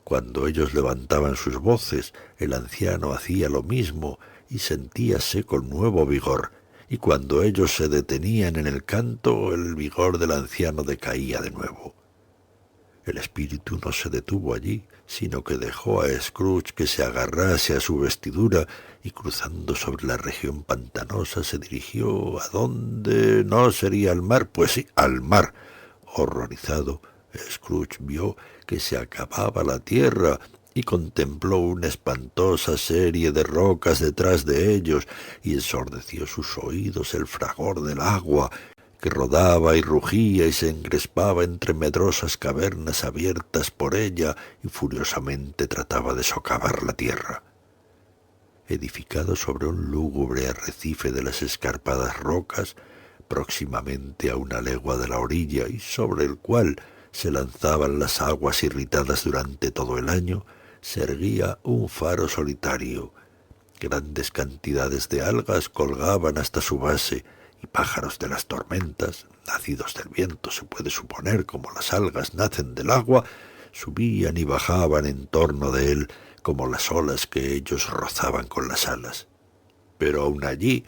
Cuando ellos levantaban sus voces, el anciano hacía lo mismo, y sentíase con nuevo vigor, y cuando ellos se detenían en el canto, el vigor del anciano decaía de nuevo. El espíritu no se detuvo allí, sino que dejó a Scrooge que se agarrase a su vestidura y cruzando sobre la región pantanosa se dirigió a donde no sería al mar, pues sí, al mar. Horrorizado, Scrooge vio que se acababa la tierra y contempló una espantosa serie de rocas detrás de ellos y ensordeció sus oídos el fragor del agua, que rodaba y rugía y se encrespaba entre medrosas cavernas abiertas por ella y furiosamente trataba de socavar la tierra. Edificado sobre un lúgubre arrecife de las escarpadas rocas, próximamente a una legua de la orilla y sobre el cual se lanzaban las aguas irritadas durante todo el año, se erguía un faro solitario. Grandes cantidades de algas colgaban hasta su base, y pájaros de las tormentas, nacidos del viento se puede suponer como las algas nacen del agua, subían y bajaban en torno de él como las olas que ellos rozaban con las alas. Pero aun allí,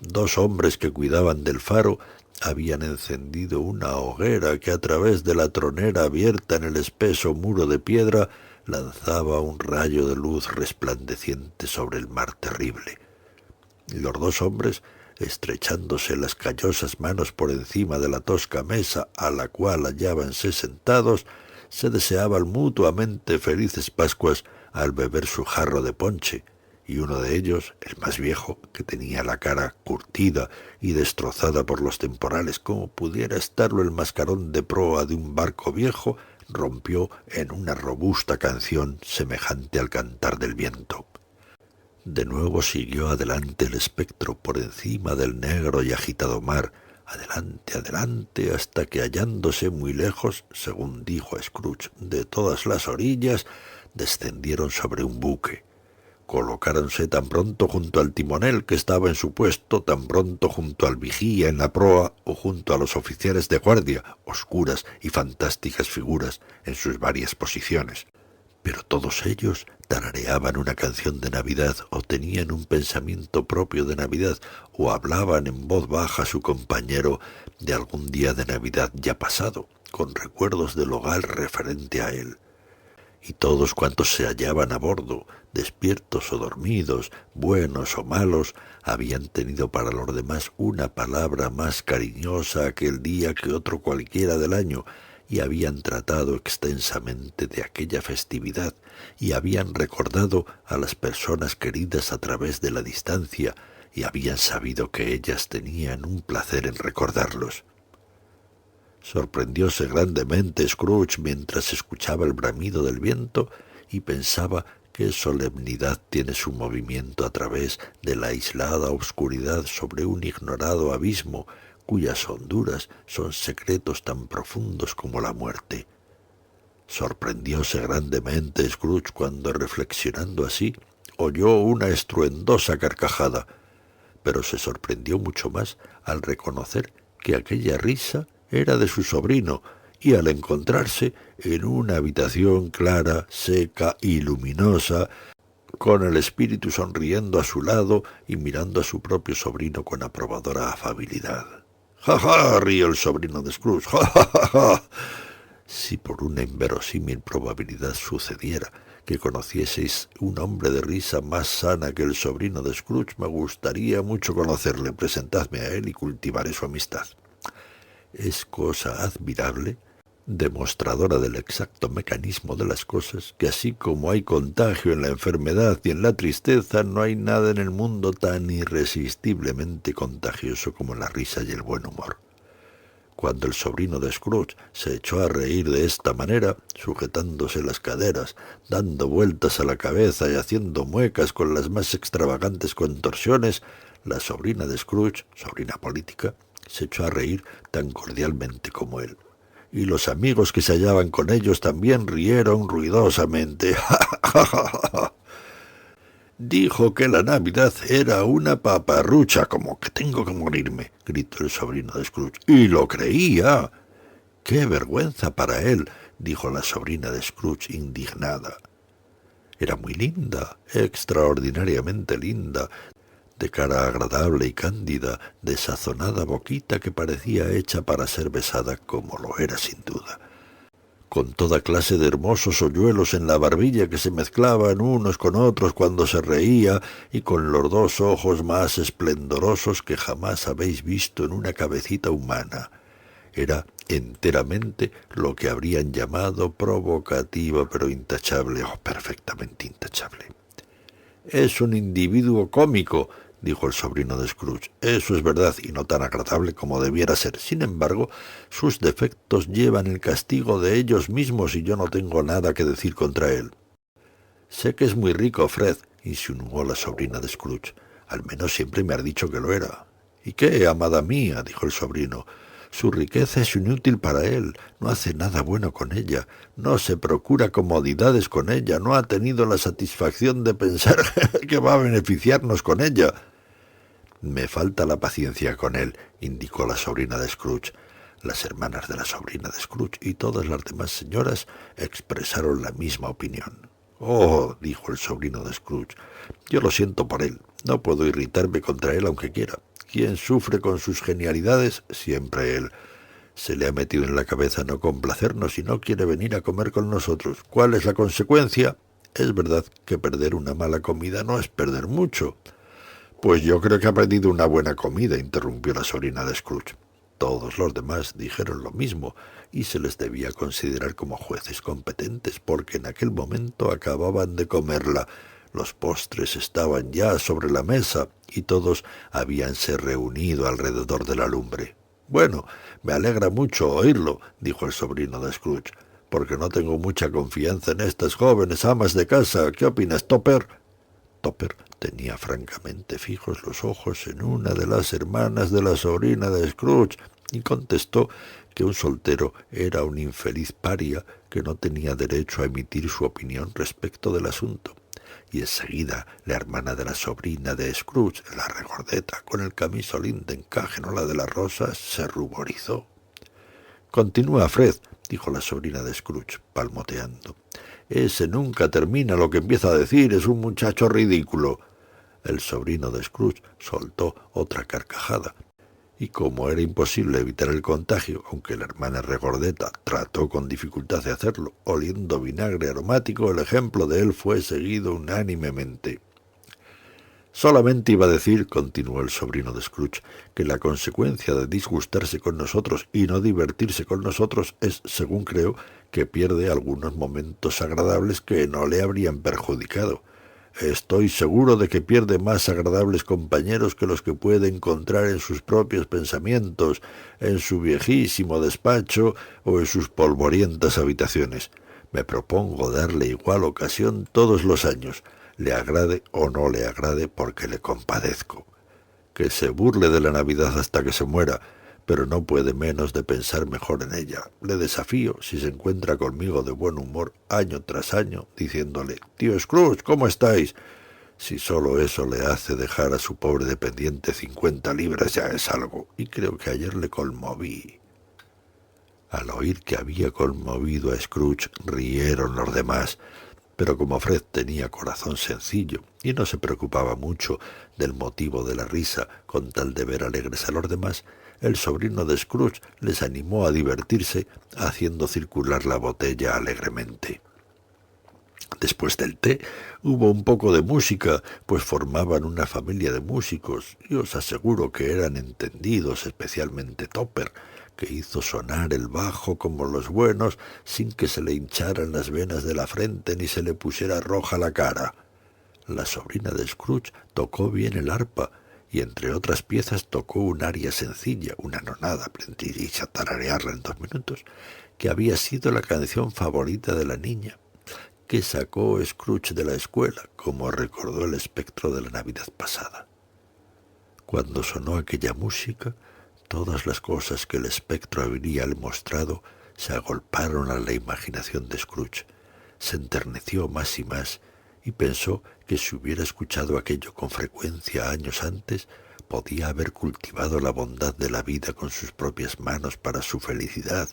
dos hombres que cuidaban del faro habían encendido una hoguera que a través de la tronera abierta en el espeso muro de piedra lanzaba un rayo de luz resplandeciente sobre el mar terrible. Los dos hombres, estrechándose las callosas manos por encima de la tosca mesa a la cual hallábanse sentados, se deseaban mutuamente felices Pascuas al beber su jarro de ponche, y uno de ellos, el más viejo, que tenía la cara curtida y destrozada por los temporales como pudiera estarlo el mascarón de proa de un barco viejo, rompió en una robusta canción semejante al cantar del viento. De nuevo siguió adelante el espectro por encima del negro y agitado mar, adelante, adelante, hasta que hallándose muy lejos, según dijo Scrooge, de todas las orillas, descendieron sobre un buque. Colocáronse tan pronto junto al timonel que estaba en su puesto, tan pronto junto al vigía en la proa o junto a los oficiales de guardia, oscuras y fantásticas figuras en sus varias posiciones. Pero todos ellos tarareaban una canción de Navidad, o tenían un pensamiento propio de Navidad, o hablaban en voz baja a su compañero de algún día de Navidad ya pasado, con recuerdos del hogar referente a él. y todos cuantos se hallaban a bordo, despiertos o dormidos, buenos o malos, habían tenido para los demás una palabra más cariñosa aquel día que otro cualquiera del año, y habían tratado extensamente de aquella festividad, y habían recordado a las personas queridas a través de la distancia, y habían sabido que ellas tenían un placer en recordarlos. Sorprendióse grandemente Scrooge mientras escuchaba el bramido del viento y pensaba qué solemnidad tiene su movimiento a través de la aislada obscuridad sobre un ignorado abismo cuyas honduras son secretos tan profundos como la muerte. Sorprendióse grandemente Scrooge cuando, reflexionando así, oyó una estruendosa carcajada, pero se sorprendió mucho más al reconocer que aquella risa era de su sobrino, y al encontrarse en una habitación clara, seca y luminosa, con el espíritu sonriendo a su lado y mirando a su propio sobrino con aprobadora afabilidad. «¡Ja, ja!», rió el sobrino de Scrooge. «¡Ja, ja, ja, ja!». Si por una inverosímil probabilidad sucediera que conocieseis un hombre de risa más sana que el sobrino de Scrooge, me gustaría mucho conocerle. Presentadme a él y cultivaré su amistad. Es cosa admirable, demostradora del exacto mecanismo de las cosas, que así como hay contagio en la enfermedad y en la tristeza, no hay nada en el mundo tan irresistiblemente contagioso como la risa y el buen humor. Cuando el sobrino de Scrooge se echó a reír de esta manera, sujetándose las caderas, dando vueltas a la cabeza y haciendo muecas con las más extravagantes contorsiones, la sobrina de Scrooge, sobrina política, se echó a reír tan cordialmente como él. Y los amigos que se hallaban con ellos también rieron ruidosamente. «Dijo que la Navidad era una paparrucha, como que tengo que morirme», gritó el sobrino de Scrooge. «Y lo creía». «¡Qué vergüenza para él!», dijo la sobrina de Scrooge, indignada. Era muy linda, extraordinariamente linda, de cara agradable y cándida, de sazonada boquita que parecía hecha para ser besada, como lo era sin duda, con toda clase de hermosos hoyuelos en la barbilla que se mezclaban unos con otros cuando se reía, y con los dos ojos más esplendorosos que jamás habéis visto en una cabecita humana. Era enteramente lo que habrían llamado provocativa, pero intachable, perfectamente intachable. «Es un individuo cómico», dijo el sobrino de Scrooge. «Eso es verdad, y no tan agradable como debiera ser. Sin embargo, sus defectos llevan el castigo de ellos mismos, y yo no tengo nada que decir contra él». «Sé que es muy rico, Fred», insinuó la sobrina de Scrooge. «Al menos siempre me has dicho que lo era». «¿Y qué, amada mía?», dijo el sobrino. «Su riqueza es inútil para él, no hace nada bueno con ella, no se procura comodidades con ella, no ha tenido la satisfacción de pensar que va a beneficiarnos con ella». «Me falta la paciencia con él», indicó la sobrina de Scrooge. Las hermanas de la sobrina de Scrooge y todas las demás señoras expresaron la misma opinión. «Oh», dijo el sobrino de Scrooge, «yo lo siento por él, no puedo irritarme contra él aunque quiera. Quien sufre con sus genialidades, siempre él. Se le ha metido en la cabeza no complacernos y no quiere venir a comer con nosotros. ¿Cuál es la consecuencia? Es verdad que perder una mala comida no es perder mucho». «Pues yo creo que ha perdido una buena comida», interrumpió la sobrina de Scrooge. Todos los demás dijeron lo mismo, y se les debía considerar como jueces competentes, porque en aquel momento acababan de comerla. Los postres estaban ya sobre la mesa, y todos habíanse reunido alrededor de la lumbre. «Bueno, me alegra mucho oírlo», dijo el sobrino de Scrooge, «porque no tengo mucha confianza en estas jóvenes amas de casa. ¿Qué opinas, Topper?» Topper tenía francamente fijos los ojos en una de las hermanas de la sobrina de Scrooge, y contestó que un soltero era un infeliz paria que no tenía derecho a emitir su opinión respecto del asunto. Y enseguida la hermana de la sobrina de Scrooge, la regordeta, con el camisolín de encaje, no la de las rosas, se ruborizó. «Continúa, Fred», dijo la sobrina de Scrooge, palmoteando. «Ese nunca termina lo que empieza a decir, es un muchacho ridículo». El sobrino de Scrooge soltó otra carcajada, y como era imposible evitar el contagio, aunque la hermana regordeta trató con dificultad de hacerlo, oliendo vinagre aromático, el ejemplo de él fue seguido unánimemente. Solamente iba a decir, continuó el sobrino de Scrooge, que la consecuencia de disgustarse con nosotros y no divertirse con nosotros es, según creo, que pierde algunos momentos agradables que no le habrían perjudicado. Estoy seguro de que pierde más agradables compañeros que los que puede encontrar en sus propios pensamientos, en su viejísimo despacho o en sus polvorientas habitaciones. Me propongo darle igual ocasión todos los años, le agrade o no le agrade, porque le compadezco. Que se burle de la Navidad hasta que se muera, pero no puede menos de pensar mejor en ella. Le desafío, si se encuentra conmigo de buen humor año tras año, diciéndole: «Tío Scrooge, ¿cómo estáis?». Si solo eso le hace dejar a su pobre dependiente 50 libras, ya es algo, y creo que ayer le conmoví. Al oír que había conmovido a Scrooge, rieron los demás, pero como Fred tenía corazón sencillo y no se preocupaba mucho del motivo de la risa con tal de ver alegres a los demás, el sobrino de Scrooge les animó a divertirse haciendo circular la botella alegremente. Después del té hubo un poco de música, pues formaban una familia de músicos, y os aseguro que eran entendidos, especialmente Topper, que hizo sonar el bajo como los buenos, sin que se le hincharan las venas de la frente ni se le pusiera roja la cara. La sobrina de Scrooge tocó bien el arpa, y entre otras piezas tocó un aria sencilla, una nonada, aprendí a tararearla en 2 minutos, que había sido la canción favorita de la niña, que sacó Scrooge de la escuela, como recordó el espectro de la Navidad pasada. Cuando sonó aquella música, todas las cosas que el espectro habría mostrado se agolparon a la imaginación de Scrooge. Se enterneció más y más, y pensó que si hubiera escuchado aquello con frecuencia años antes, podía haber cultivado la bondad de la vida con sus propias manos para su felicidad,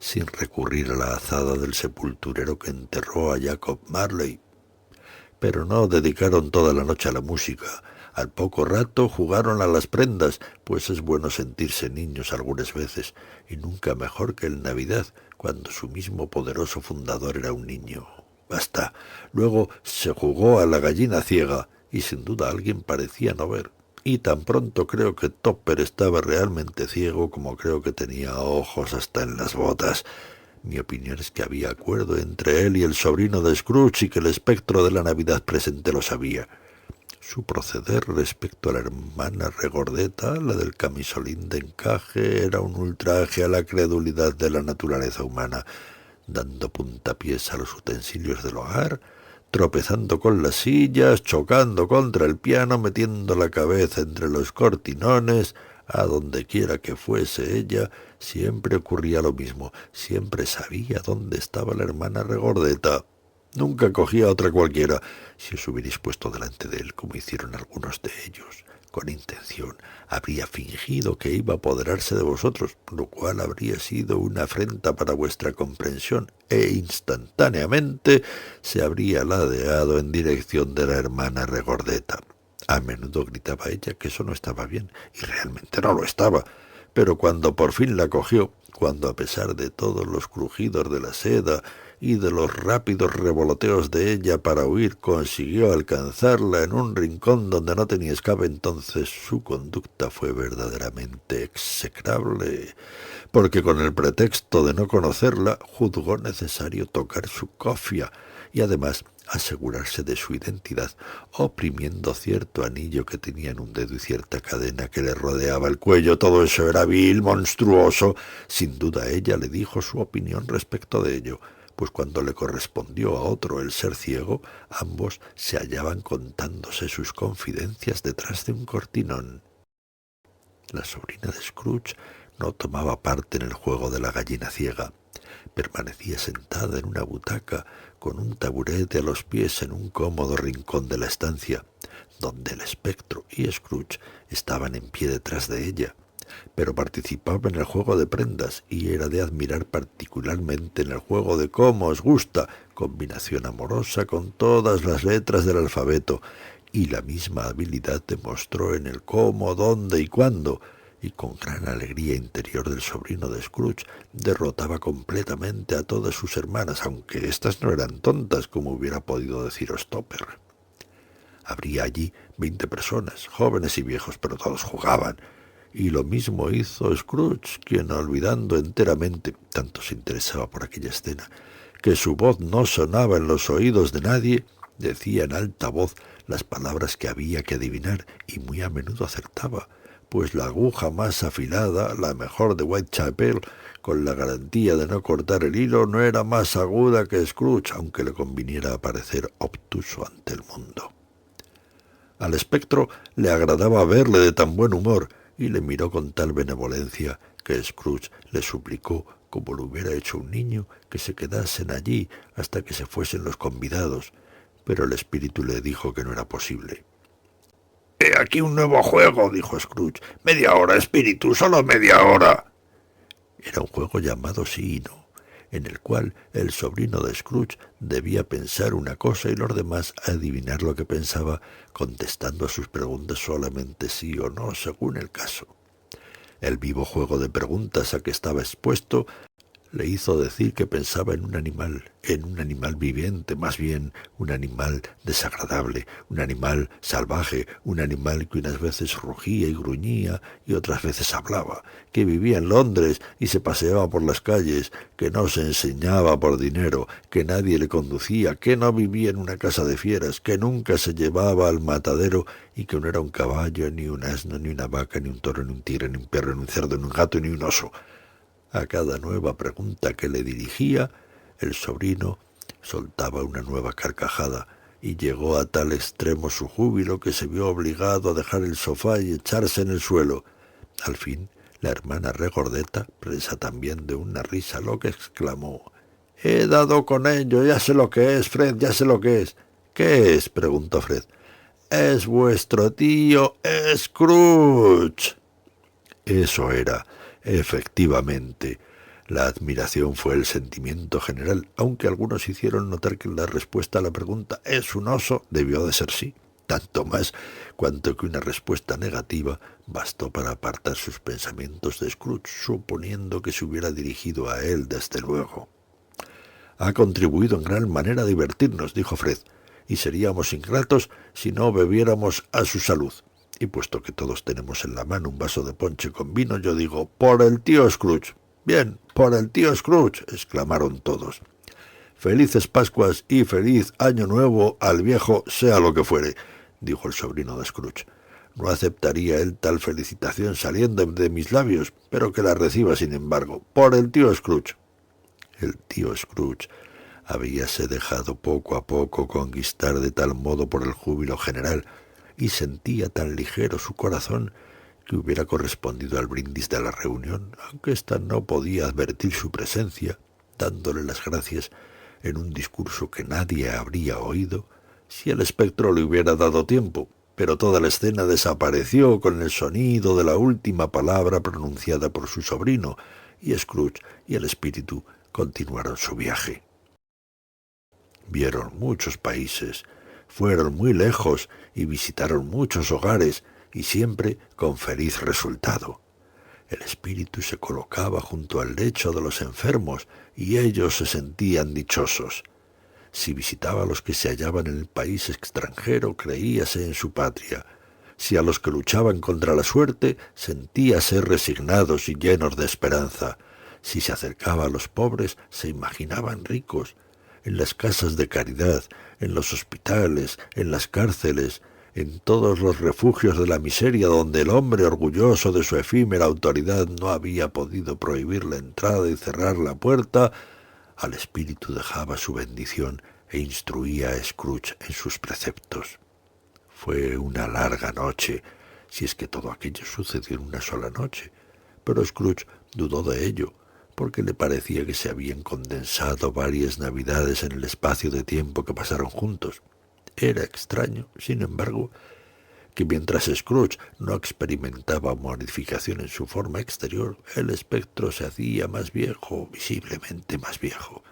sin recurrir a la azada del sepulturero que enterró a Jacob Marley. Pero no dedicaron toda la noche a la música. Al poco rato jugaron a las prendas, pues es bueno sentirse niños algunas veces, y nunca mejor que en Navidad, cuando su mismo poderoso fundador era un niño. Basta. Luego se jugó a la gallina ciega, y sin duda alguien parecía no ver. Y tan pronto creo que Topper estaba realmente ciego como creo que tenía ojos hasta en las botas. Mi opinión es que había acuerdo entre él y el sobrino de Scrooge y que el espectro de la Navidad presente lo sabía. Su proceder respecto a la hermana regordeta, la del camisolín de encaje, era un ultraje a la credulidad de la naturaleza humana, dando puntapiés a los utensilios del hogar, tropezando con las sillas, chocando contra el piano, metiendo la cabeza entre los cortinones. A donde quiera que fuese ella, siempre ocurría lo mismo, siempre sabía dónde estaba la hermana regordeta. Nunca cogía a otra cualquiera. Si os hubierais puesto delante de él, como hicieron algunos de ellos, con intención, habría fingido que iba a apoderarse de vosotros, lo cual habría sido una afrenta para vuestra comprensión, e instantáneamente se habría ladeado en dirección de la hermana regordeta. A menudo gritaba ella que eso no estaba bien, y realmente no lo estaba, pero cuando por fin la cogió, cuando a pesar de todos los crujidos de la seda y de los rápidos revoloteos de ella para huir, consiguió alcanzarla en un rincón donde no tenía escape, entonces su conducta fue verdaderamente execrable, porque con el pretexto de no conocerla, juzgó necesario tocar su cofia y además asegurarse de su identidad, oprimiendo cierto anillo que tenía en un dedo y cierta cadena que le rodeaba el cuello. Todo eso era vil, monstruoso. Sin duda ella le dijo su opinión respecto de ello, pues cuando le correspondió a otro el ser ciego, ambos se hallaban contándose sus confidencias detrás de un cortinón. La sobrina de Scrooge no tomaba parte en el juego de la gallina ciega. Permanecía sentada en una butaca, con un taburete a los pies en un cómodo rincón de la estancia, donde el espectro y Scrooge estaban en pie detrás de ella, pero participaba en el juego de prendas y era de admirar particularmente en el juego de cómo os gusta, combinación amorosa con todas las letras del alfabeto, y la misma habilidad demostró en el cómo, dónde y cuándo, y con gran alegría interior del sobrino de Scrooge derrotaba completamente a todas sus hermanas, aunque éstas no eran tontas, como hubiera podido decir Stopper. Habría allí 20 personas, jóvenes y viejos, pero todos jugaban, y lo mismo hizo Scrooge, quien, olvidando enteramente, tanto se interesaba por aquella escena, que su voz no sonaba en los oídos de nadie, decía en alta voz las palabras que había que adivinar, y muy a menudo acertaba, pues la aguja más afilada, la mejor de Whitechapel, con la garantía de no cortar el hilo, no era más aguda que Scrooge, aunque le conviniera parecer obtuso ante el mundo. Al espectro le agradaba verle de tan buen humor, y le miró con tal benevolencia que Scrooge le suplicó, como lo hubiera hecho un niño, que se quedasen allí hasta que se fuesen los convidados, pero el espíritu le dijo que no era posible. «He aquí un nuevo juego», dijo Scrooge. «Media hora, espíritu, solo media hora». Era un juego llamado sí y no, en el cual el sobrino de Scrooge debía pensar una cosa y los demás adivinar lo que pensaba, contestando a sus preguntas solamente sí o no, según el caso. El vivo juego de preguntas a que estaba expuesto le hizo decir que pensaba en un animal viviente, más bien un animal desagradable, un animal salvaje, un animal que unas veces rugía y gruñía y otras veces hablaba, que vivía en Londres y se paseaba por las calles, que no se enseñaba por dinero, que nadie le conducía, que no vivía en una casa de fieras, que nunca se llevaba al matadero y que no era un caballo, ni un asno, ni una vaca, ni un toro, ni un tigre, ni un perro, ni un cerdo, ni un gato, ni un oso. A cada nueva pregunta que le dirigía, el sobrino soltaba una nueva carcajada, y llegó a tal extremo su júbilo que se vio obligado a dejar el sofá y echarse en el suelo. Al fin, la hermana regordeta, presa también de una risa loca, exclamó: «He dado con ello, ya sé lo que es, Fred, ya sé lo que es». «¿Qué es?», preguntó Fred. «Es vuestro tío Scrooge». Eso era. Efectivamente, la admiración fue el sentimiento general, aunque algunos hicieron notar que la respuesta a la pregunta «¿es un oso?», debió de ser sí, tanto más cuanto que una respuesta negativa bastó para apartar sus pensamientos de Scrooge, suponiendo que se hubiera dirigido a él desde luego. «Ha contribuido en gran manera a divertirnos», dijo Fred, «y seríamos ingratos si no bebiéramos a su salud. Y puesto que todos tenemos en la mano un vaso de ponche con vino, yo digo, por el tío Scrooge». «Bien, por el tío Scrooge», exclamaron todos. «Felices Pascuas y feliz Año Nuevo al viejo, sea lo que fuere», dijo el sobrino de Scrooge. «No aceptaría él tal felicitación saliendo de mis labios, pero que la reciba sin embargo, por el tío Scrooge». El tío Scrooge habíase dejado poco a poco conquistar de tal modo por el júbilo general, y sentía tan ligero su corazón que hubiera correspondido al brindis de la reunión, aunque ésta no podía advertir su presencia, dándole las gracias en un discurso que nadie habría oído si el espectro le hubiera dado tiempo, pero toda la escena desapareció con el sonido de la última palabra pronunciada por su sobrino, y Scrooge y el espíritu continuaron su viaje. Vieron muchos países, fueron muy lejos y visitaron muchos hogares, y siempre con feliz resultado. El espíritu se colocaba junto al lecho de los enfermos, y ellos se sentían dichosos. Si visitaba a los que se hallaban en el país extranjero, creíase en su patria. Si a los que luchaban contra la suerte, sentíase resignados y llenos de esperanza. Si se acercaba a los pobres, se imaginaban ricos. En las casas de caridad, en los hospitales, en las cárceles, en todos los refugios de la miseria donde el hombre orgulloso de su efímera autoridad no había podido prohibir la entrada y cerrar la puerta, al espíritu dejaba su bendición e instruía a Scrooge en sus preceptos. Fue una larga noche, si es que todo aquello sucedió en una sola noche, pero Scrooge dudó de ello, porque le parecía que se habían condensado varias navidades en el espacio de tiempo que pasaron juntos. Era extraño, sin embargo, que mientras Scrooge no experimentaba modificación en su forma exterior, el espectro se hacía más viejo, visiblemente más viejo.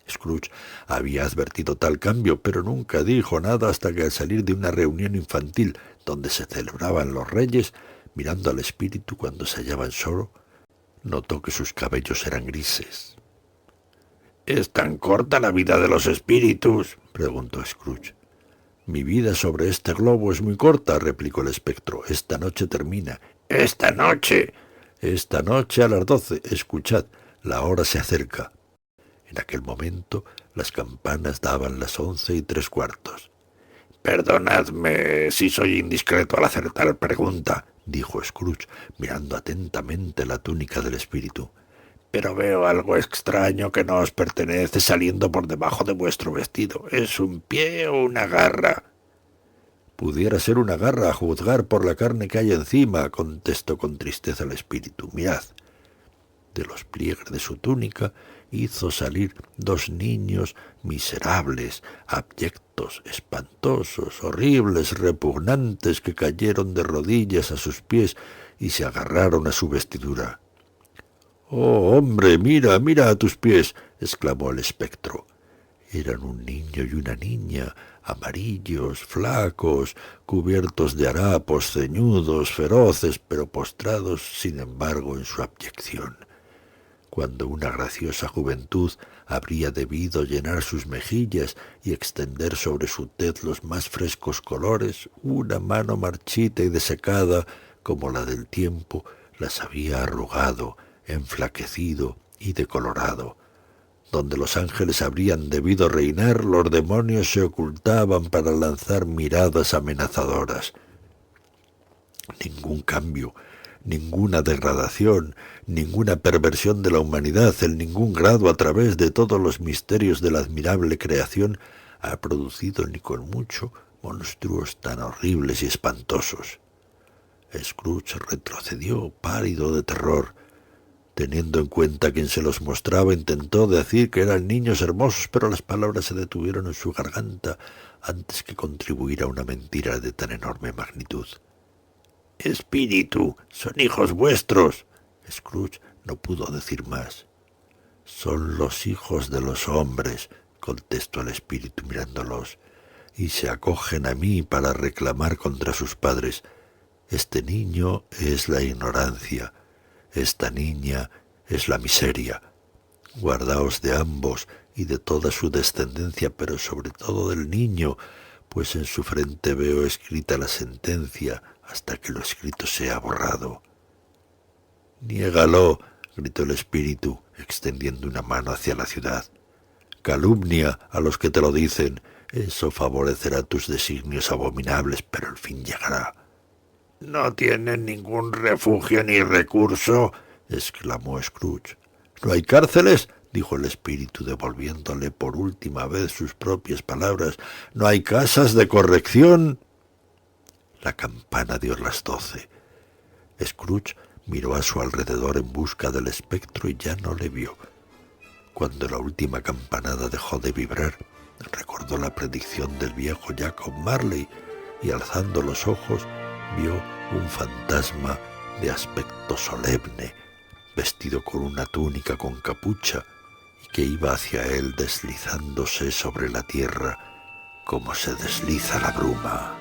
Scrooge había advertido tal cambio, pero nunca dijo nada hasta que al salir de una reunión infantil donde se celebraban los Reyes, Mirando al espíritu cuando se hallaban solo, notó que sus cabellos eran grises. —¿Es tan corta la vida de los espíritus? —preguntó Scrooge. —Mi vida sobre este globo es muy corta —replicó el espectro—. Esta noche termina. —¿Esta noche? —Esta noche a las 12. Escuchad, la hora se acerca. En aquel momento las campanas daban las 11:75. —Perdonadme si soy indiscreto al hacer tal pregunta —dijo Scrooge, mirando atentamente la túnica del espíritu—, pero veo algo extraño que no os pertenece saliendo por debajo de vuestro vestido. ¿Es un pie o una garra? —Pudiera ser una garra a juzgar por la carne que hay encima —contestó con tristeza el espíritu—. Mirad. De los pliegues de su túnica hizo salir 2 niños miserables, abyectos, espantosos, horribles, repugnantes, que cayeron de rodillas a sus pies y se agarraron a su vestidura. —¡Oh, hombre, mira, mira a tus pies! —exclamó el espectro. Eran un niño y una niña, amarillos, flacos, cubiertos de harapos, ceñudos, feroces, pero postrados, sin embargo, en su abyección. Cuando una graciosa juventud habría debido llenar sus mejillas y extender sobre su tez los más frescos colores, una mano marchita y desecada, como la del tiempo, las había arrugado, enflaquecido y decolorado. Donde los ángeles habrían debido reinar, los demonios se ocultaban para lanzar miradas amenazadoras. Ningún cambio, ninguna degradación, ninguna perversión de la humanidad en ningún grado a través de todos los misterios de la admirable creación ha producido ni con mucho monstruos tan horribles y espantosos. Scrooge retrocedió, pálido de terror. Teniendo en cuenta quien se los mostraba, intentó decir que eran niños hermosos, pero las palabras se detuvieron en su garganta antes que contribuir a una mentira de tan enorme magnitud. —Espíritu, son hijos vuestros. Scrooge no pudo decir más. —Son los hijos de los hombres —contestó el espíritu mirándolos—, y se acogen a mí para reclamar contra sus padres. Este niño es la ignorancia, esta niña es la miseria. Guardaos de ambos y de toda su descendencia, pero sobre todo del niño, pues en su frente veo escrita la sentencia hasta que lo escrito sea borrado. —Niégalo —gritó el espíritu, extendiendo una mano hacia la ciudad—. Calumnia a los que te lo dicen. Eso favorecerá tus designios abominables, pero el fin llegará. —¿No tienen ningún refugio ni recurso? —exclamó Scrooge. —¿No hay cárceles? —dijo el espíritu, devolviéndole por última vez sus propias palabras—. ¿No hay casas de corrección? La campana dio las 12. Scrooge miró a su alrededor en busca del espectro y ya no le vio. Cuando la última campanada dejó de vibrar, recordó la predicción del viejo Jacob Marley y, alzando los ojos, vio un fantasma de aspecto solemne, vestido con una túnica con capucha, y que iba hacia él deslizándose sobre la tierra como se desliza la bruma.